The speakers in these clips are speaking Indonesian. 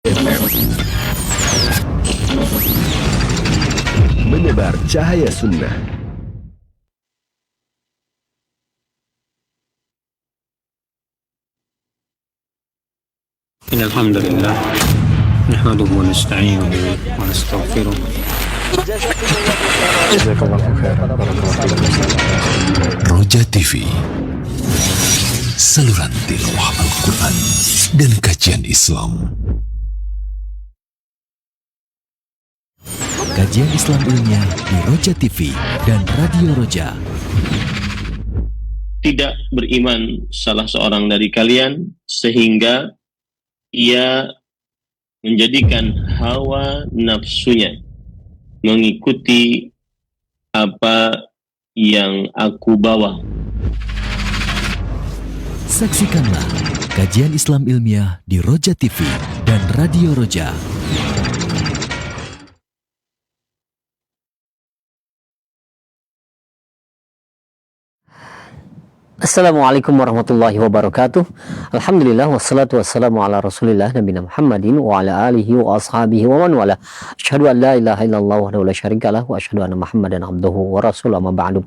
FM menebar cahaya sunnah. إن الحمد لله نحمده ونستعينه ونستغفره. Roja TV, saluran tilawah Al-Quran dan kajian Islam. Kajian Islam ilmiah di Roja TV dan Radio Roja. Tidak beriman salah seorang dari kalian sehingga ia menjadikan hawa nafsunya mengikuti apa yang aku bawa. Saksikanlah kajian Islam ilmiah di Roja TV dan Radio Roja. Assalamualaikum warahmatullahi wabarakatuh. Alhamdulillah wassalatu wassalamu ala Rasulillah nabiyina Muhammadin wa ala alihi wa ashabihi wa man wala. Asyhadu an la ilaha illallah wahdahu la syarikalah wa asyhadu anna Muhammadan abduhu wa rasuluhu amma ba'du.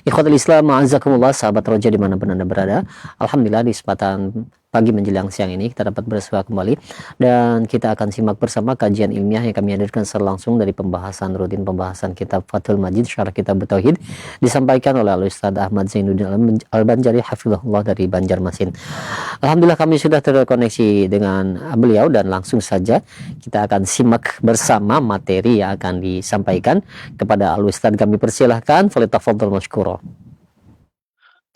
Ikhwatul Islam, a'azzakumullah, sahabat Roja dimanapun Anda berada. Alhamdulillah di kesempatan pagi menjelang siang ini kita dapat bersua kembali dan kita akan simak bersama kajian ilmiah yang kami hadirkan secara langsung dari pembahasan rutin pembahasan kitab Fathul Majid Syarah Kitab Tauhid disampaikan oleh Al-Ustaz Ahmad Zainuddin Al-Banjari hafizahullah dari Banjarmasin. Alhamdulillah kami sudah terkoneksi dengan beliau dan langsung saja kita akan simak bersama materi yang akan disampaikan kepada Al-Ustaz. Kami persilahkan, falyatafadhal mashkura.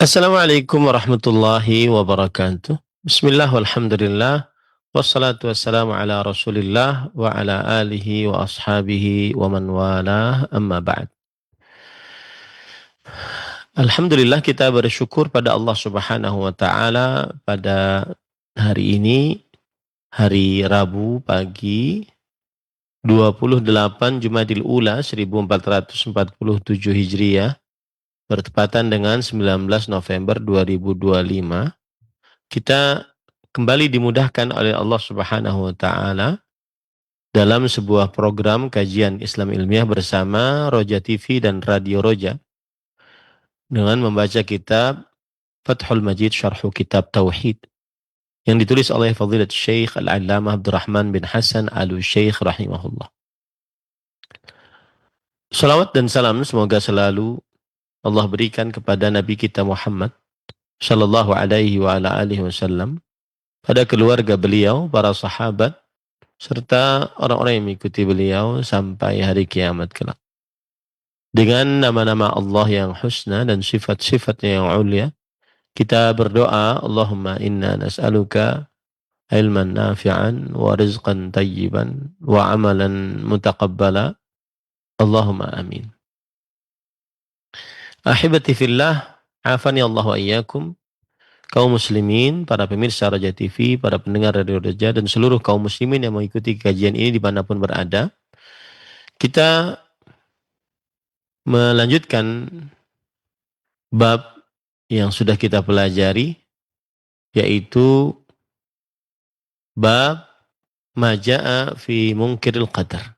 Assalamualaikum warahmatullahi wabarakatuh. Bismillah walhamdulillah wassalatu wassalamu ala Rasulillah wa ala alihi wa ashabihi wa man walah, amma ba'd. Alhamdulillah kita bersyukur pada Allah Subhanahu wa taala pada hari ini, hari Rabu pagi 28 Jumadil Ula 1447 Hijriah, bertepatan dengan 19 November 2025. Kita kembali dimudahkan oleh Allah Subhanahu wa taala dalam sebuah program kajian Islam ilmiah bersama Roja TV dan Radio Roja dengan membaca kitab Fathul Majid Syarhu Kitab Tauhid yang ditulis oleh Fadilat Syekh Al-Allamah Abdurrahman bin Hasan Al-Syekh rahimahullah. Salawat dan salam semoga selalu Allah berikan kepada Nabi kita Muhammad sallallahu alaihi wa ala alihi wasallam, pada keluarga beliau, para sahabat, serta orang-orang yang mengikuti beliau sampai hari kiamat kelak. Dengan nama-nama Allah yang husna dan sifat-sifatnya yang ulia, kita berdoa, Allahumma inna nas'aluka ilman nafi'an wa rizqan tayyiban wa amalan mutaqabbala. Allahumma amin. Ahibati fillah, afani Allah wa iyyakum, kaum muslimin, para pemirsa Roja TV, para pendengar Radio Roja, dan seluruh kaum muslimin yang mengikuti kajian ini dimanapun berada. Kita melanjutkan bab yang sudah kita pelajari, yaitu bab maja'a fi munkiril qadar.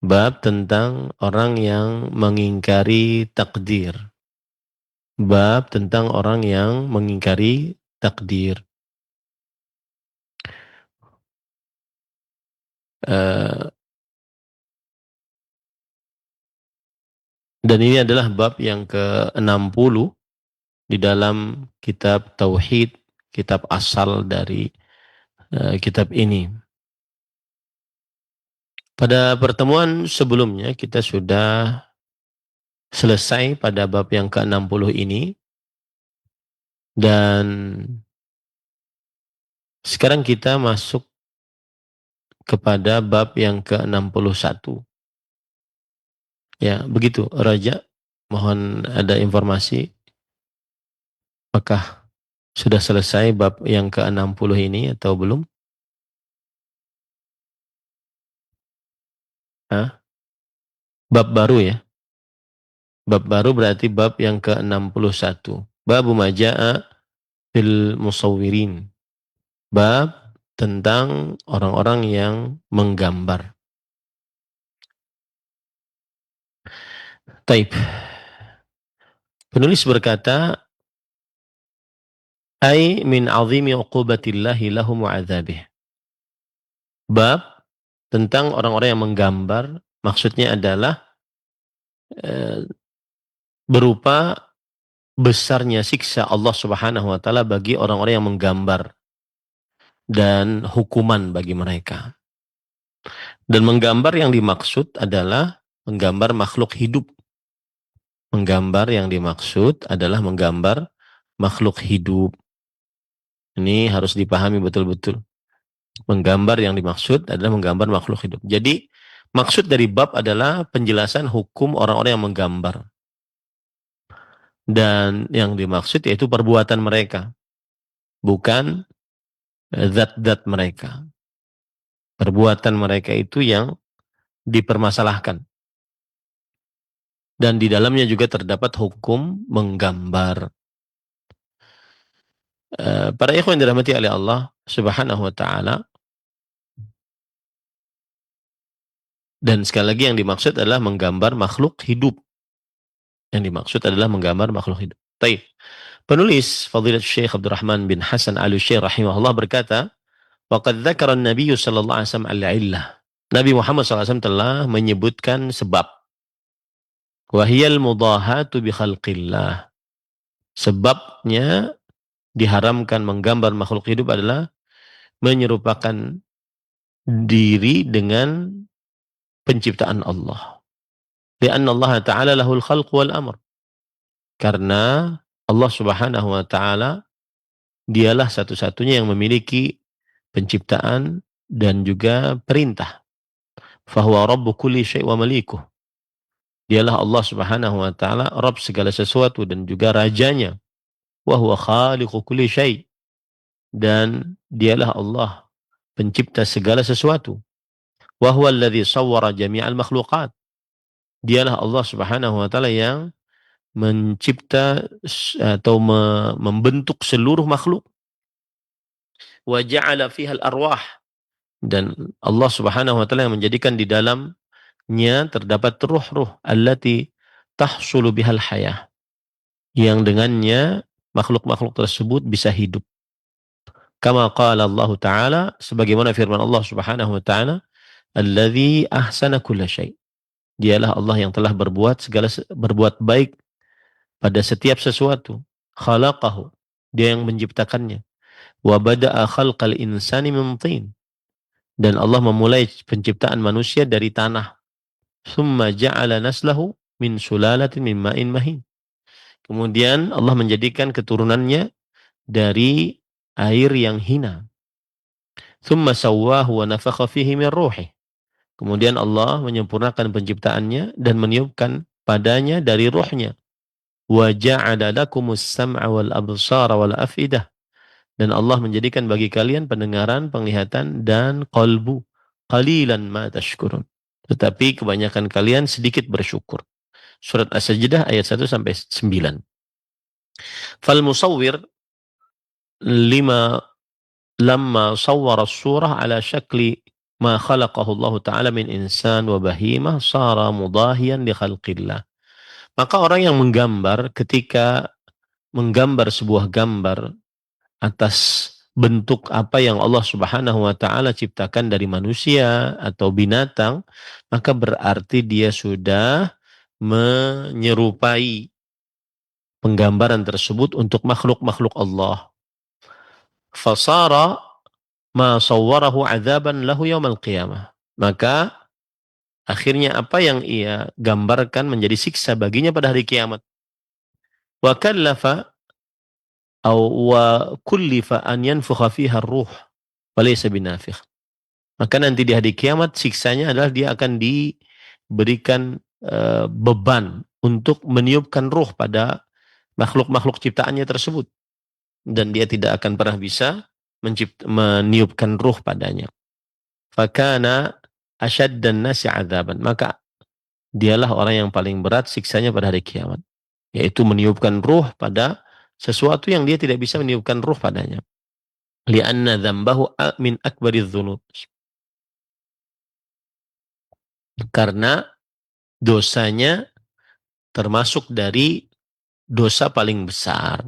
Bab tentang orang yang mengingkari takdir. Bab tentang orang yang mengingkari takdir. Dan ini adalah bab yang ke-60 di dalam kitab Tauhid, kitab asal dari kitab ini. Pada pertemuan sebelumnya kita sudah selesai pada bab yang ke-60 ini, dan sekarang kita masuk kepada bab yang ke-61. Ya, begitu Raja. Mohon ada informasi. Apakah sudah selesai bab yang ke-60 ini atau belum? Bab baru ya. Bab baru berarti bab yang ke-61. Bab maja'a fil musawwirin. Bab tentang orang-orang yang menggambar. Taib. Penulis berkata, ai min azimi uqubatillahi lahum wa adzabih. Bab tentang orang-orang yang menggambar, maksudnya adalah berupa besarnya siksa Allah Subhanahu wa taala bagi orang-orang yang menggambar dan hukuman bagi mereka. Dan menggambar yang dimaksud adalah menggambar makhluk hidup. Menggambar yang dimaksud adalah menggambar makhluk hidup. Ini harus dipahami betul-betul. Menggambar yang dimaksud adalah menggambar makhluk hidup. Jadi maksud dari bab adalah penjelasan hukum orang-orang yang menggambar. Dan yang dimaksud yaitu perbuatan mereka. Bukan zat-zat mereka. Perbuatan mereka itu yang dipermasalahkan. Dan di dalamnya juga terdapat hukum menggambar. Para ikhwan yang dirahmati oleh Allah Subhanahu wa taala. Dan sekali lagi yang dimaksud adalah menggambar makhluk hidup. Yang dimaksud adalah menggambar makhluk hidup. Taib. Penulis Fadilat Syekh Abdurrahman bin Hasan Al-Utsyair rahimahullah berkata, "Waqad dzakara an-nabiy sallallahu alaihi wasallam al-'illah." Nabi Muhammad SAW telah menyebutkan sebab. Wa hiyal mudahatu bi khalqillah. Sebabnya diharamkan menggambar makhluk hidup adalah menyerupakan diri dengan penciptaan Allah. Lianna Allah Ta'ala lahul khalq wal amr. Karena Allah Subhanahu wa taala dialah satu-satunya yang memiliki penciptaan dan juga perintah. Fahuwa rabbu kulli syai' wa malikuh. Dialah Allah Subhanahu wa taala Rabb segala sesuatu dan juga rajanya. Wa huwa khaliqu kulli syai'. Dan dialah Allah pencipta segala sesuatu. Wa huwa alladhi sawwara jami'al makhluqat. Dialah Allah Subhanahu wa taala yang mencipta atau membentuk seluruh makhluk. Wa ja'ala fiha al-arwah. Dan Allah Subhanahu wa taala yang menjadikan di dalamnya terdapat ruh-ruh allati tahsulu bihal hayah. Yang dengannya makhluk-makhluk tersebut bisa hidup. Kama qala Allah Ta'ala, sebagaimana firman Allah Subhanahu wa taala, alladzi ahsana kulla syai'. Dialah Allah yang telah berbuat baik pada setiap sesuatu. Khalaqahu. Dia yang menciptakannya. Wa bada'a khalqal insani min tin. Dan Allah memulai penciptaan manusia dari tanah. Summa ja'ala naslahu min sulalatin min ma'in mahin. Kemudian Allah menjadikan keturunannya dari air yang hina. Summa sawwahu wa nafakha fihi min ruhi. Kemudian Allah menyempurnakan penciptaannya dan meniupkan padanya dari ruhnya. Wa ja'ala lakumus sam'a wal absara wal afidah. Dan Allah menjadikan bagi kalian pendengaran, penglihatan dan qalbu. Qalilan ma tashkurun. Tetapi kebanyakan kalian sedikit bersyukur. Surat As-Sajdah ayat 1 sampai 9. Fal musawwir lamma sawwara as-surah ala syakli ma khalaqahu Allah Ta'ala min insan wa bahimah sara mudahiyan li khalqillah. Maka orang yang menggambar ketika menggambar sebuah gambar atas bentuk apa yang Allah Subhanahu wa taala ciptakan dari manusia atau binatang, maka berarti dia sudah menyerupai penggambaran tersebut untuk makhluk-makhluk Allah. Fasara ma sawwarahu adzaban lahu yaumal qiyamah. Maka akhirnya apa yang ia gambarkan menjadi siksa baginya pada hari kiamat. Wa kallafa wa kullifa an yanfukha fiha ar-ruh wa laysa binafikh. Maka nanti di hari kiamat siksanya adalah dia akan diberikan beban untuk meniupkan ruh pada makhluk-makhluk ciptaannya tersebut, dan dia tidak akan pernah bisa meniupkan ruh padanya. Fakana asyaddan nasi adzaban. Maka dialah orang yang paling berat siksanya pada hari kiamat, yaitu meniupkan ruh pada sesuatu yang dia tidak bisa meniupkan ruh padanya. li'anna dzambahu min akbariz dzunub. Karena dosanya termasuk dari dosa paling besar.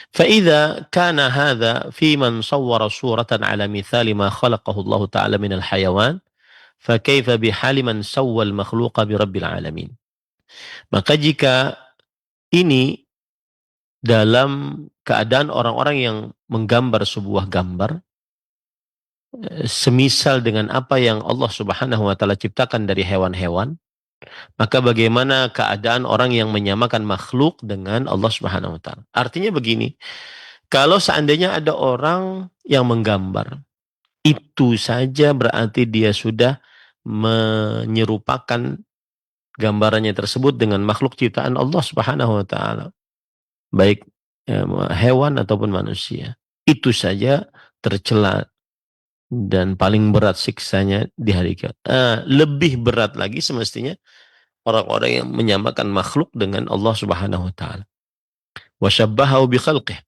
فإذا كان هذا في من صور صورة على مثال ما خلقه الله تعالى من الحيوان فكيف بحال من سوى المخلوق برب العالمين. Maka jika ini dalam keadaan orang-orang yang menggambar sebuah gambar semisal dengan apa yang Allah Subhanahu wa taala ciptakan dari hewan-hewan, maka bagaimana keadaan orang yang menyamakan makhluk dengan Allah Subhanahu wa taala? Artinya begini, kalau seandainya ada orang yang menggambar, itu saja berarti dia sudah menyerupakan gambarannya tersebut dengan makhluk ciptaan Allah Subhanahu wa taala, baik hewan ataupun manusia. Itu saja tercela dan paling berat siksanya di hari kiamat. Lebih berat lagi semestinya orang-orang yang menyamakan makhluk dengan Allah Subhanahu wa taala. Wa syabbahahu bi khalqihi,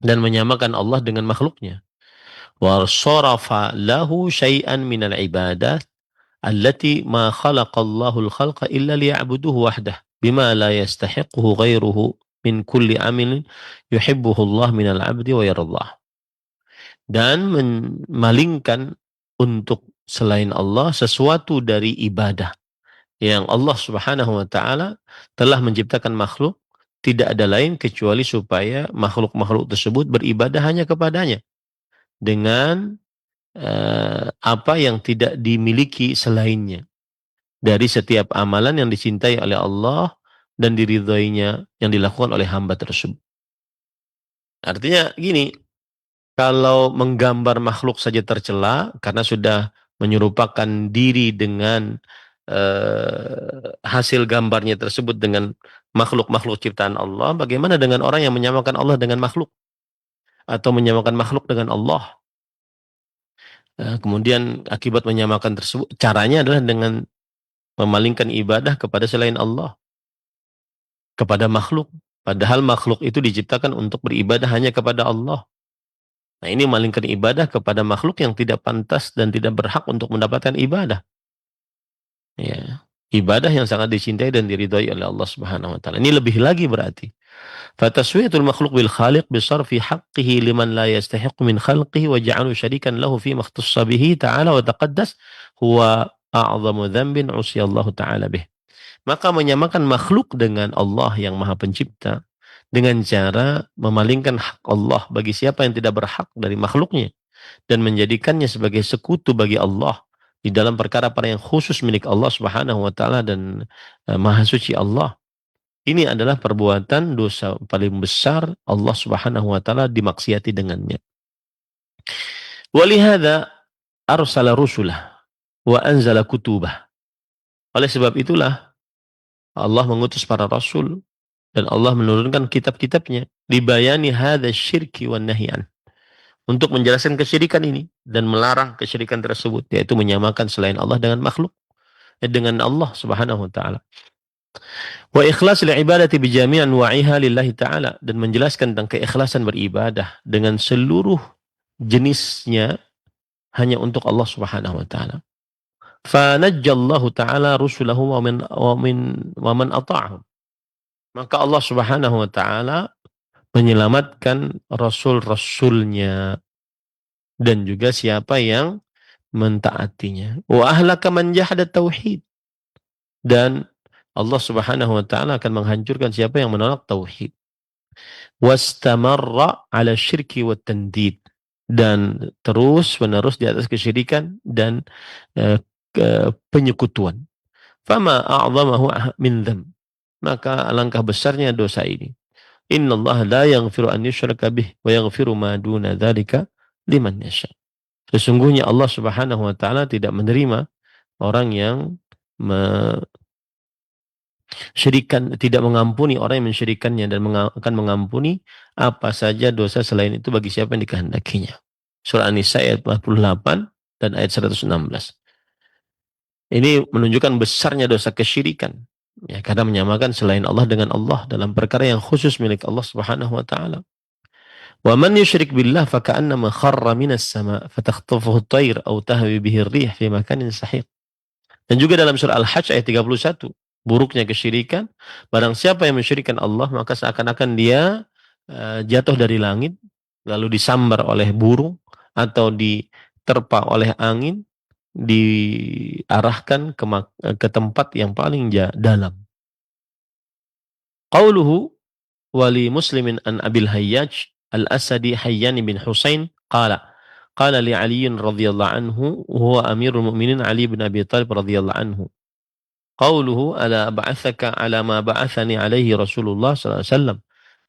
dan menyamakan Allah dengan makhluknya. Wa sarafa lahu syai'an minal ibadat allati ma khalaqallahu al-khalqa illa liya'buduhu wahdah bima la yastahiquhu ghairuhu min kulli amalin yuhibbuhu Allah minal 'abdi wa yarallah. Dan memalingkan untuk selain Allah sesuatu dari ibadah yang Allah Subhanahu wa taala telah menciptakan makhluk, tidak ada lain kecuali supaya makhluk-makhluk tersebut beribadah hanya kepadanya dengan apa yang tidak dimiliki selainnya dari setiap amalan yang dicintai oleh Allah dan diridhoinya yang dilakukan oleh hamba tersebut. Artinya gini, kalau menggambar makhluk saja tercela karena sudah menyerupakan diri dengan hasil gambarnya tersebut dengan makhluk-makhluk ciptaan Allah, bagaimana dengan orang yang menyamakan Allah dengan makhluk atau menyamakan makhluk dengan Allah? Kemudian akibat menyamakan tersebut, caranya adalah dengan memalingkan ibadah kepada selain Allah, kepada makhluk. Padahal makhluk itu diciptakan untuk beribadah hanya kepada Allah. Nah, ini memalingkan ibadah kepada makhluk yang tidak pantas dan tidak berhak untuk mendapatkan ibadah. Ya, ibadah yang sangat dicintai dan diridhai oleh Allah Subhanahu wa taala. Ini lebih lagi berarti. Fataswiyatul makhluq bil khaliq bisarfi haqqihi liman la yastahiqu min khalqihi wa ja'alu syarikan lahu fi ma ikhtassa bihi ta'ala wa taqaddas huwa a'zamu dhanbin usiyallahu ta'ala bih. Maka menyamakan makhluk dengan Allah yang Maha Pencipta dengan cara memalingkan hak Allah bagi siapa yang tidak berhak dari makhluknya dan menjadikannya sebagai sekutu bagi Allah di dalam perkara-perkara yang khusus milik Allah Subhanahu wa taala dan Maha Suci Allah. Ini adalah perbuatan dosa paling besar, Allah Subhanahu wa taala dimaksiati dengannya. Walihada arsala rusulah wa anzala kutubah. Oleh sebab itulah Allah mengutus para rasul dan Allah menurunkan kitab-kitabnya dibayani hadza syirki wan nahyan, untuk menjelaskan kesyirikan ini dan melarang kesyirikan tersebut, yaitu menyamakan selain Allah dengan makhluk, dengan Allah Subhanahu wa taala. Wa ikhlasil ibadati bi jami' anwa'iha lillahi ta'ala, dan menjelaskan tentang keikhlasan beribadah dengan seluruh jenisnya hanya untuk Allah Subhanahu wa taala. Fa najjallahu ta'ala rusulahu wa man ata'ahum. Maka Allah Subhanahu wa taala menyelamatkan rasul-rasulnya dan juga siapa yang mentaatinya. Wa ahlaka man jahada tauhid, dan Allah Subhanahu wa taala akan menghancurkan siapa yang menolak tauhid. Wastamarra ala syirki wat tandid, dan terus menerus di atas kesyirikan dan penyekutuan. Fama a'zamahu min dzamb, maka alangkah besarnya dosa ini. Innallaha la yaghfiru an yushraka bih wa yaghfiru ma duna dzalika liman yasha. Sesungguhnya Allah Subhanahu wa taala tidak menerima orang yang tidak mengampuni orang yang mensyirikannya, dan akan mengampuni apa saja dosa selain itu bagi siapa yang dikehendakinya. Surah An-Nisa ayat 48 dan ayat 116. Ini menunjukkan besarnya dosa kesyirikan, ya, karena menyamakan selain Allah dengan Allah dalam perkara yang khusus milik Allah Subhanahu wa taala. Wa man yusyrik billah faka'annama kharra minas sama' fatakhtafuhu at-tayr aw tahwi bihi ar-rih fi makanin sahiq. Dan juga dalam surah Al-Hajj ayat 31, buruknya kesyirikan, barang siapa yang mensyirikkan Allah maka seakan-akan dia jatuh dari langit lalu disambar oleh burung atau diterpa oleh angin, diarahkan ke tempat yang paling dalam. Qauluhu wali muslimin an abil hayyaj al-asadi hayyan bin husain qala li Ali radhiyallahu anhu huwa amirul mu'minin Ali bin Abi Thalib radhiyallahu anhu qauluhu ala ba'athaka ala ma ba'athani alaihi Rasulullah sallallahu alaihi wasallam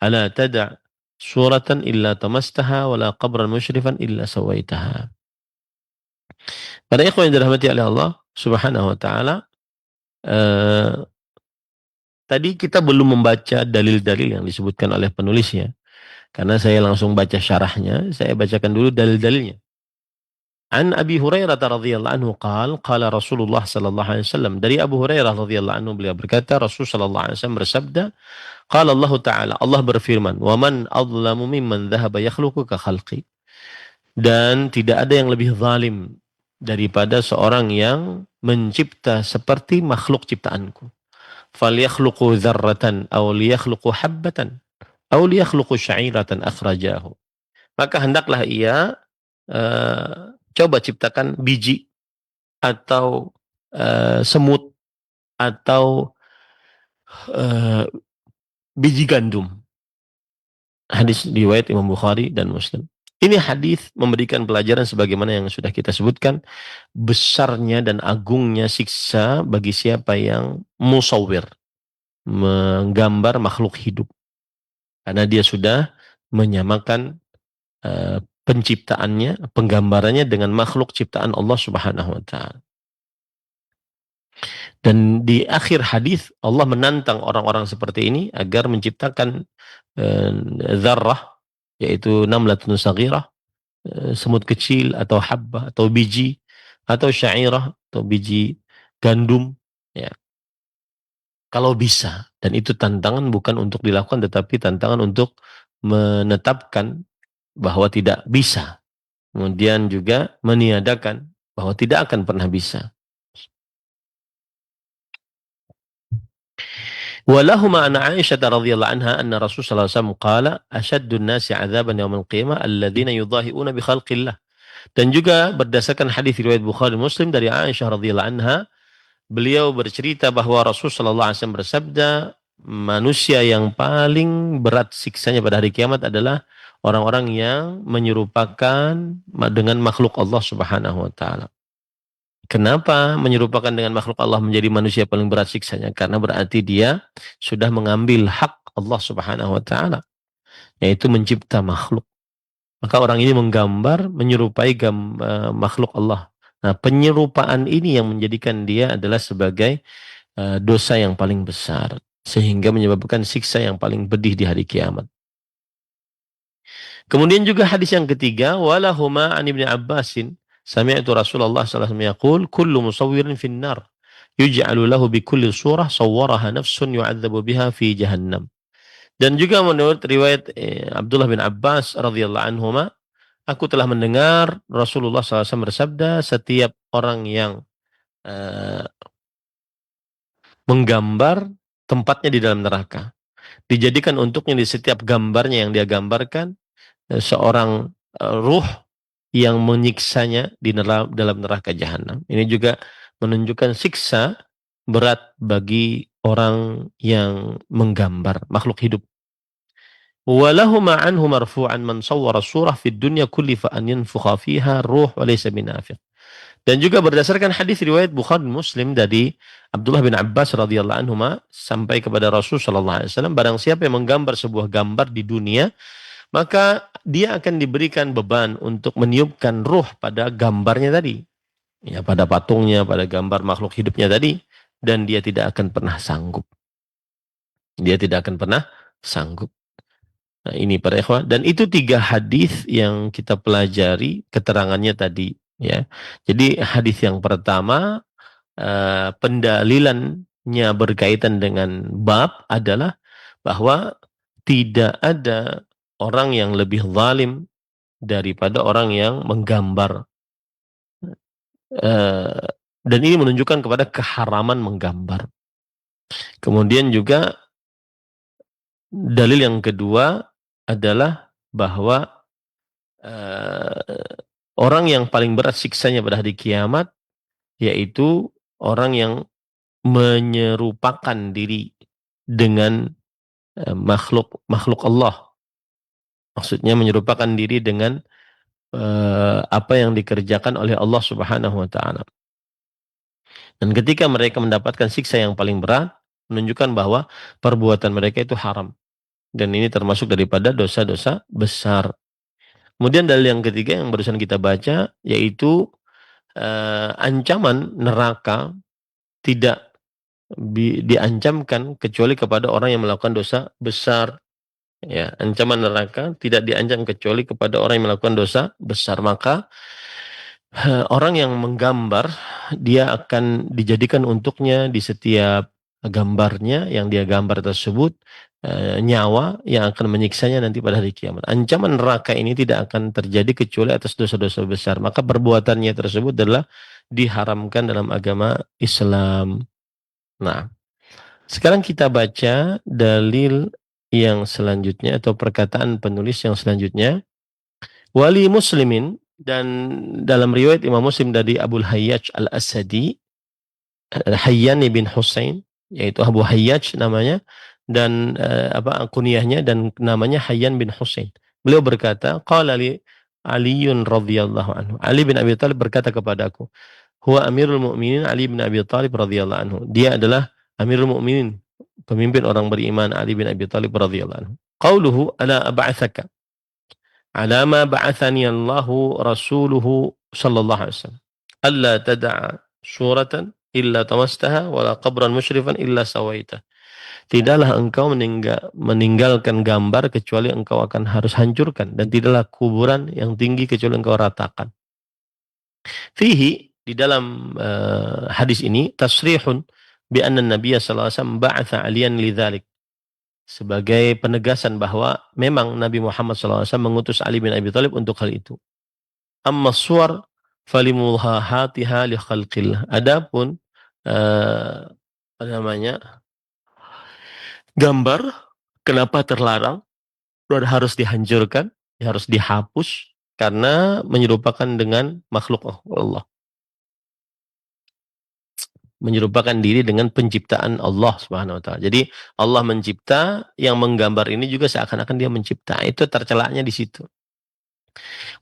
ala tada' suratan illa tamastaha wala qabran musyrifan illa sawaitaha. Para ikhwan yang dirahmati oleh Allah Subhanahu wa taala, tadi kita belum membaca dalil-dalil yang disebutkan oleh penulisnya. Karena saya langsung baca syarahnya, saya bacakan dulu dalil-dalilnya. An Abi Hurairah radhiyallahu anhu qala Rasulullah sallallahu alaihi wasallam. Dari Abu Hurairah radhiyallahu anhu beliau berkata, Rasul sallallahu alaihi wasallam bersabda, qala Allah Ta'ala, Allah berfirman, "Wa man adlamu mimman dhahaba yakhluqu ka khalqi." Dan tidak ada yang lebih zalim daripada seorang yang mencipta seperti makhluk ciptaanku. Falyakhluqu dzarratan aw liyakhluqu habbatan aw liyakhluqu sya'iratan akhrajahu. Maka hendaklah ia coba ciptakan biji atau semut atau biji gandum. Hadis riwayat Imam Bukhari dan Muslim. Ini hadis memberikan pelajaran sebagaimana yang sudah kita sebutkan, besarnya dan agungnya siksa bagi siapa yang musawwir, menggambar makhluk hidup. Karena dia sudah menyamakan penciptaannya, penggambarannya dengan makhluk ciptaan Allah Subhanahu wa taala. Dan di akhir hadis Allah menantang orang-orang seperti ini agar menciptakan dzarrah, yaitu namlatun saghirah, semut kecil atau habbah atau biji atau syairah atau biji gandum, ya. Kalau bisa, dan itu tantangan bukan untuk dilakukan tetapi tantangan untuk menetapkan bahwa tidak bisa. Kemudian juga meniadakan bahwa tidak akan pernah bisa. Walahuma an Aisyah radhiyallahu anha anna Rasulullah sallallahu alaihi wasallam qala ashaddun nasi 'adzaban yaumil qiyamah alladziina yudhahi'una bi khalqillah. Dan juga berdasarkan hadis riwayat Bukhari Muslim dari Aisyah radhiyallahu anha, beliau bercerita bahwa Rasulullah sallallahu alaihi wasallam bersabda, manusia yang paling berat siksanya pada hari kiamat adalah orang-orang yang menyerupakan dengan makhluk Allah Subhanahu wa taala. Kenapa menyerupakan dengan makhluk Allah menjadi manusia paling berat siksanya? Karena berarti dia sudah mengambil hak Allah Subhanahu wa taala, yaitu mencipta makhluk. Maka orang ini menggambar, menyerupai makhluk Allah. Nah, penyerupaan ini yang menjadikan dia adalah sebagai dosa yang paling besar, sehingga menyebabkan siksa yang paling pedih di hari kiamat. Kemudian juga hadis yang ketiga, walahuma an Ibnu Abbasin sami'tu Rasulullah sallallahu alaihi wasallam yaqul kullu musawwirin fin nar yuj'alu lahu bi kulli surah sawwaraha nafsun yu'adzabu biha fi jahannam. Dan juga menurut riwayat Abdullah bin Abbas radhiyallahu anhuma, aku telah mendengar Rasulullah sallallahu alaihi wasallam bersabda, setiap orang yang menggambar tempatnya di dalam neraka, dijadikan untuknya di setiap gambarnya yang dia gambarkan seorang ruh yang menyiksanya di dalam neraka jahanam. Ini juga menunjukkan siksa berat bagi orang yang menggambar makhluk hidup. Walahuma anhu marfu'an man sawwara surah fid dunya kullifa an yanfukha fiha ruh wa laysa binafiq. Dan juga berdasarkan hadis riwayat Bukhari Muslim dari Abdullah bin Abbas radhiyallahu anhuma sampai kepada Rasul sallallahu alaihi wasallam, barang siapa yang menggambar sebuah gambar di dunia, maka dia akan diberikan beban untuk meniupkan ruh pada gambarnya tadi, ya, pada patungnya, pada gambar makhluk hidupnya tadi, dan dia tidak akan pernah sanggup. Dia tidak akan pernah sanggup. Nah, ini para ikhwah, dan itu 3 hadis yang kita pelajari keterangannya tadi, ya. Jadi hadis yang pertama, pendalilannya berkaitan dengan bab adalah bahwa tidak ada orang yang lebih zalim daripada orang yang menggambar. Dan ini menunjukkan kepada keharaman menggambar. Kemudian juga dalil yang kedua adalah bahwa orang yang paling berat siksanya pada hari kiamat yaitu orang yang menyerupakan diri dengan makhluk Allah. Maksudnya menyerupakan diri dengan apa yang dikerjakan oleh Allah Subhanahu wa taala. Dan ketika mereka mendapatkan siksa yang paling berat, menunjukkan bahwa perbuatan mereka itu haram. Dan ini termasuk daripada dosa-dosa besar. Kemudian dalil yang ketiga yang barusan kita baca, yaitu ancaman neraka tidak diancamkan kecuali kepada orang yang melakukan dosa besar. Ya, ancaman neraka tidak diancam kecuali kepada orang yang melakukan dosa besar. Maka orang yang menggambar, dia akan dijadikan untuknya di setiap gambarnya yang dia gambar tersebut nyawa yang akan menyiksanya nanti pada hari kiamat. Ancaman neraka ini tidak akan terjadi kecuali atas dosa-dosa besar. Maka perbuatannya tersebut adalah diharamkan dalam agama Islam. Nah, sekarang kita baca dalil yang selanjutnya atau perkataan penulis yang selanjutnya. Wali Muslimin, dan dalam riwayat Imam Muslim dari Abu Hayyaj Al-Asadi, Hayyan bin Husain, yaitu Abu Hayyaj namanya, dan kunyahnya dan namanya Hayyan bin Husain. Beliau berkata, qala li Aliun radhiyallahu anhu. Ali bin Abi Thalib berkata kepadaku, huwa Amirul Mukminin Ali bin Abi Thalib radhiyallahu anhu. Dia adalah Amirul Mukminin, pemimpin orang beriman Ali bin Abi Thalib radhiyallahu anhu. Qauluhu ala ab'atsaka ala ma ba'athani Allahu rasuluhu sallallahu alaihi wasallam alla tad'a suratan illa tamastaha wala qabran musyrifan illa sawaita. Tidaklah engkau meninggalkan gambar kecuali engkau akan harus hancurkan, dan tidaklah kuburan yang tinggi kecuali engkau ratakan. Fihi, di dalam hadis ini, tasrihun bi anna Nabiya sallallahu alaihi wasallam ba'atha aliyan lidzalik, sebagai penegasan bahwa memang Nabi Muhammad sallallahu alaihi wasallam mengutus Ali bin Abi Thalib untuk hal itu. Amma suwar falimulhahatiha li khalqillah. Adapun gambar kenapa terlarang dan harus dihancurkan, harus dihapus karena menyerupakan dengan makhluk Allah. Menyerupakan diri dengan penciptaan Allah Subhanahu wa taala. Jadi Allah mencipta, yang menggambar ini juga seakan-akan dia mencipta. Itu tercelaknya di situ.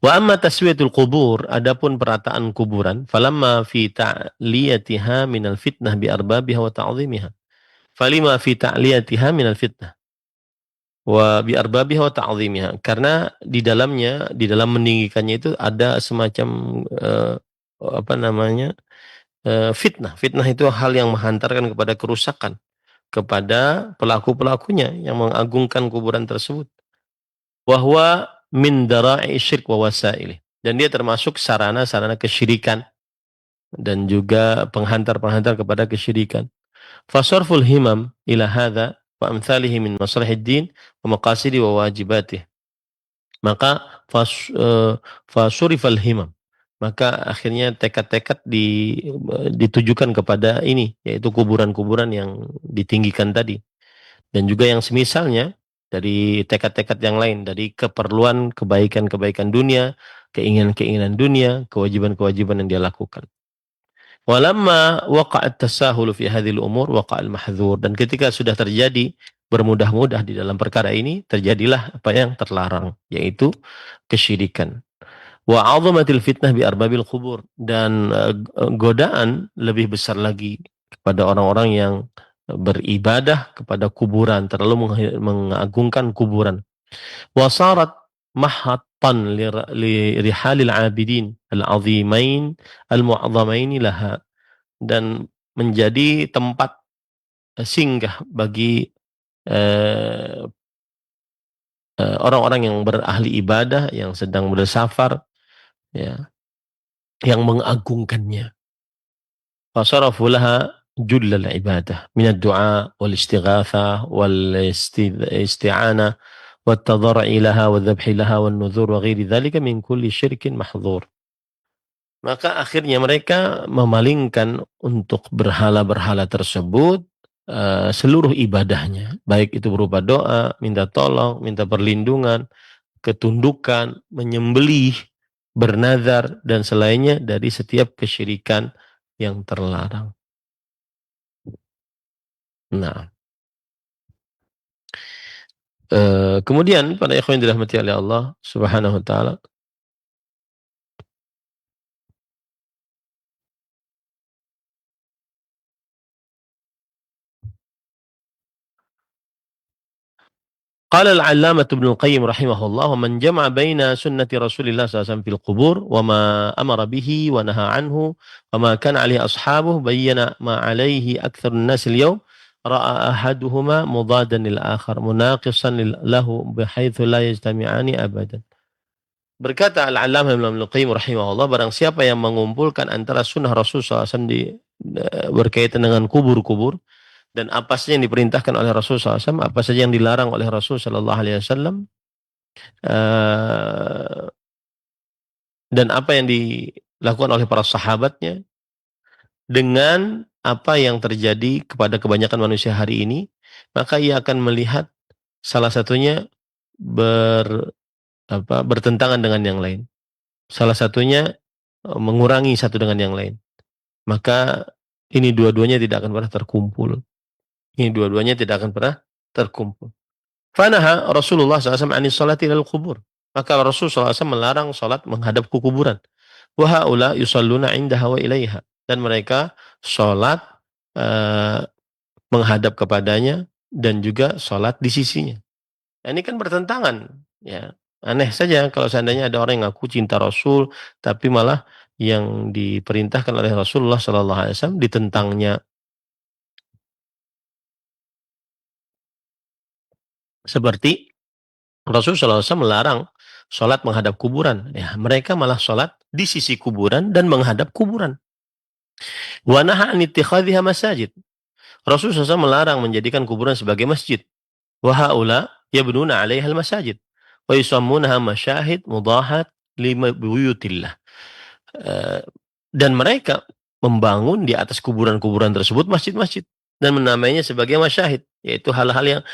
Wa amma taswiyatul qubur, adapun perataan kuburan, falamma fi ta'liyatiha minal fitnah bi arbabiha wa ta'zimiha. Falima fi ta'liyatiha minal fitnah wa bi arbabiha wa ta'zimiha. Karena di dalamnya, di dalam meninggikannya itu ada semacam fitnah. Fitnah itu hal yang menghantarkan kepada kerusakan kepada pelaku-pelakunya yang mengagungkan kuburan tersebut. Wa huwa min dara'i syirk wa wasailih. Dan dia termasuk sarana-sarana kesyirikan dan juga penghantar-penghantar kepada kesyirikan. Fasarful himam ila hadza wa amthalihi min maslahid din wa maqasidi wa wajibatih. Maka fasurifal himam. Maka akhirnya tekad-tekad ditujukan kepada ini, yaitu kuburan-kuburan yang ditinggikan tadi. Dan juga yang semisalnya dari tekad-tekad yang lain, dari keperluan kebaikan-kebaikan dunia, keinginan-keinginan dunia, kewajiban-kewajiban yang dia lakukan. Walamma waqa'at tasahul fi hadhil umur waqa'al mahdzur. Dan ketika sudah terjadi bermudah-mudah di dalam perkara ini, terjadilah apa yang terlarang, yaitu kesyirikan. Wa 'azamatil fitnah bi arbabil qubur, dan godaan lebih besar lagi kepada orang-orang yang beribadah kepada kuburan, terlalu mengagungkan kuburan. Wa sarat mahatan li rihalil 'abidin al-'azimain al-mu'azzamain laha, dan menjadi tempat singgah bagi orang-orang yang berahli ibadah yang sedang bersafar, ya, yang mengagungkannya. Fasarafu laha jullal ibadah min ad-du'a wal istighatsah wal isti'anah wat-tadarru'i laha wadh-dhabhi laha wan-nudhur wa ghairi dzalika min kulli syirkin mahdhur. Maka akhirnya mereka memalingkan untuk berhala-berhala tersebut seluruh ibadahnya, baik itu berupa doa, minta tolong, minta perlindungan, ketundukan, menyembelih, bernazar dan selainnya dari setiap kesyirikan yang terlarang. Nah, kemudian para ikhwan yang dirahmati oleh Allah Subhanahu wa taala, qala al-'allamah Ibnu Qayyim rahimahullah, "Wa man jama'a baina sunnati Rasulillah sallallahu alaihi wasallam fil qubur wa ma amara bihi wa naha anhu wa ma kana 'alaihi ashabuhu bayyana ma 'alaihi aktsarun nas al-yawm ra'a ahaduhuma mudadan lil akhar munaqisan lahu bihaitsu la yajtami'ani abadan." Berkata Al-'Allamah Ibnu Qayyim rahimahullah, barang siapa yang mengumpulkan antara sunnah Rasul SAW berkaitan dengan kubur-kubur dan apa saja yang diperintahkan oleh Rasul SAW, apa saja yang dilarang oleh Rasul SAW, dan apa yang dilakukan oleh para sahabatnya, dengan apa yang terjadi kepada kebanyakan manusia hari ini, maka ia akan melihat salah satunya bertentangan dengan yang lain. Salah satunya mengurangi satu dengan yang lain. Maka ini dua-duanya tidak akan pernah terkumpul. Ini dua-duanya tidak akan pernah terkumpul. Fanaha Rasulullah SAW anis salati ilal kubur. Maka Rasulullah SAW melarang salat menghadap ke kuburan. Wa haula yusalluna indaha wa ilaiha. Dan mereka salat menghadap kepadanya dan juga salat di sisinya. Ini kan bertentangan, ya. Aneh saja kalau seandainya ada orang yang ngaku cinta Rasul, tapi malah yang diperintahkan oleh Rasulullah SAW ditentangnya. Seperti Rasulullah SAW melarang sholat menghadap kuburan. Ya, mereka malah sholat di sisi kuburan dan menghadap kuburan. Wa naha an ittikhadhiha masajid. Rasulullah SAW melarang menjadikan kuburan sebagai masjid. Wa haula yabnuna 'alaiha al-masajid wa yusammunaha masyahid mudahat li buyutillah. Dan mereka membangun di atas kuburan-kuburan tersebut masjid-masjid dan menamainya sebagai masyahid, yaitu hal-hal yang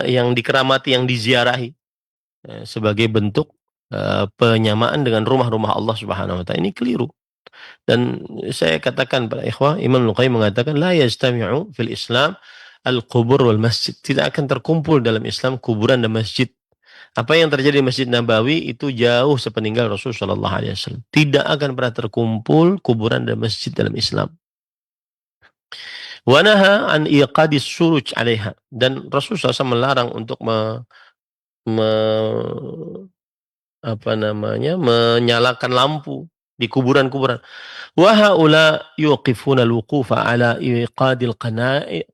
yang dikeramati, yang diziarahi sebagai bentuk penyamaan dengan rumah-rumah Allah Subhanahu wa taala. Ini keliru. Dan saya katakan para ikhwah, Imam Al-Qayyim mengatakan la yajtami'u fil Islam al-qubur wal masjid. Tidak akan terkumpul dalam Islam kuburan dan masjid. Apa yang terjadi di Masjid Nabawi itu jauh sepeninggal Rasul sallallahu alaihi wasallam. Tidak akan pernah terkumpul kuburan dan masjid dalam Islam. Wa naha an iqadis suruj 'alaiha. Dan Rasul SAW melarang untuk menyalakan lampu di kuburan-kuburan. Wa haula yuqifuna al-wuqufa 'ala iqadil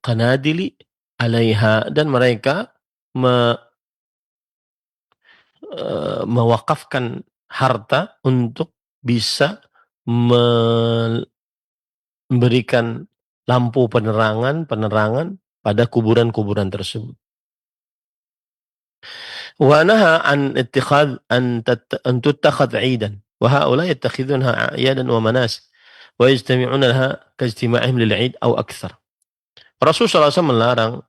qanadili 'alaiha. Dan mereka mewakafkan harta untuk bisa memberikan lampu penerangan pada kuburan-kuburan tersebut. Wa naha an tuttakhadh 'idan wa haula yattakhidunha a'yadan wa manasik wa yajtami'una laha kajtima'ihim lil 'id aw akthar. Rasulullah SAW melarang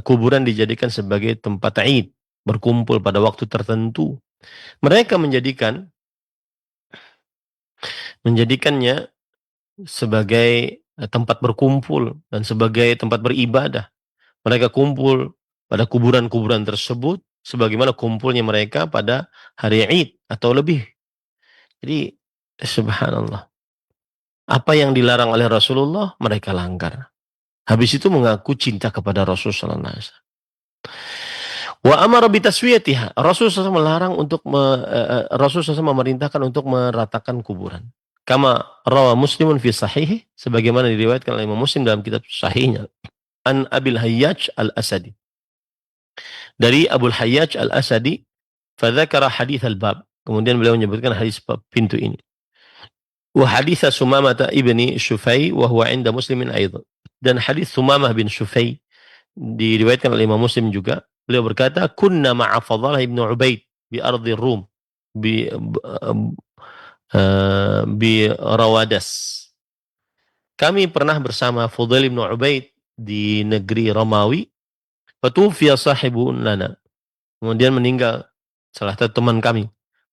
kuburan dijadikan sebagai tempat 'id, berkumpul pada waktu tertentu. Mereka menjadikannya sebagai tempat berkumpul dan sebagai tempat beribadah. Mereka kumpul pada kuburan-kuburan tersebut sebagaimana kumpulnya mereka pada hari Id atau lebih. Jadi subhanallah. Apa yang dilarang oleh Rasulullah mereka langgar. Habis itu mengaku cinta kepada Rasulullah sallallahu alaihi wasallam. Wa amara bitaswiyatiha. Rasulullah melarang untuk Rasulullah memerintahkan untuk meratakan kuburan. Kama rawa Muslimun fi sahihi, sebagaimana diriwayatkan oleh Imam Muslim dalam kitab sahihnya, an Abil Hayyaj Al-Asadi. Dari Abul Hayyaj Al-Asadi, fa dzakara hadits al-bab. Kemudian beliau menyebutkan hadis pintu ini. Wa hadits Sumamah ibni Syufai wa huwa 'inda Muslimin aidan. Dan hadis Sumamah bin Syufai diriwayatkan oleh Imam Muslim juga, Beliau berkata, "Kunna ma'a Fadalah ibn Ubaid bi ardi Rum bi bi Rawadas." Kami pernah bersama Fudail ibn Ubaid di negeri Romawi. Fatufiya sahibun lana. Kemudian meninggal salah satu teman kami.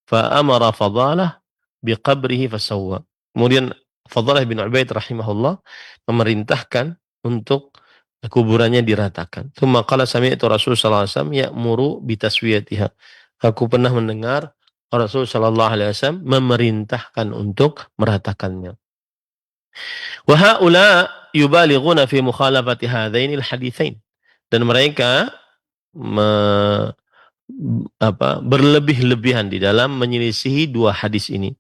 Fa amara Fadalah bi qabrihi fasawwa. Kemudian Fadalah bin Ubaid rahimahullah memerintahkan untuk kuburannya diratakan. Tsumma qala sami'tu Rasul sallallahu alaihi wasallam ya'muru bi taswiyatiha. Aku pernah mendengar Rasul sallallahu alaihi wasallam memerintahkan untuk meratakannya. Wa haula yubalighuna fi mukhalafati hadainil haditsain. Dan mereka berlebih-lebihan di dalam menyelisihi dua hadis ini.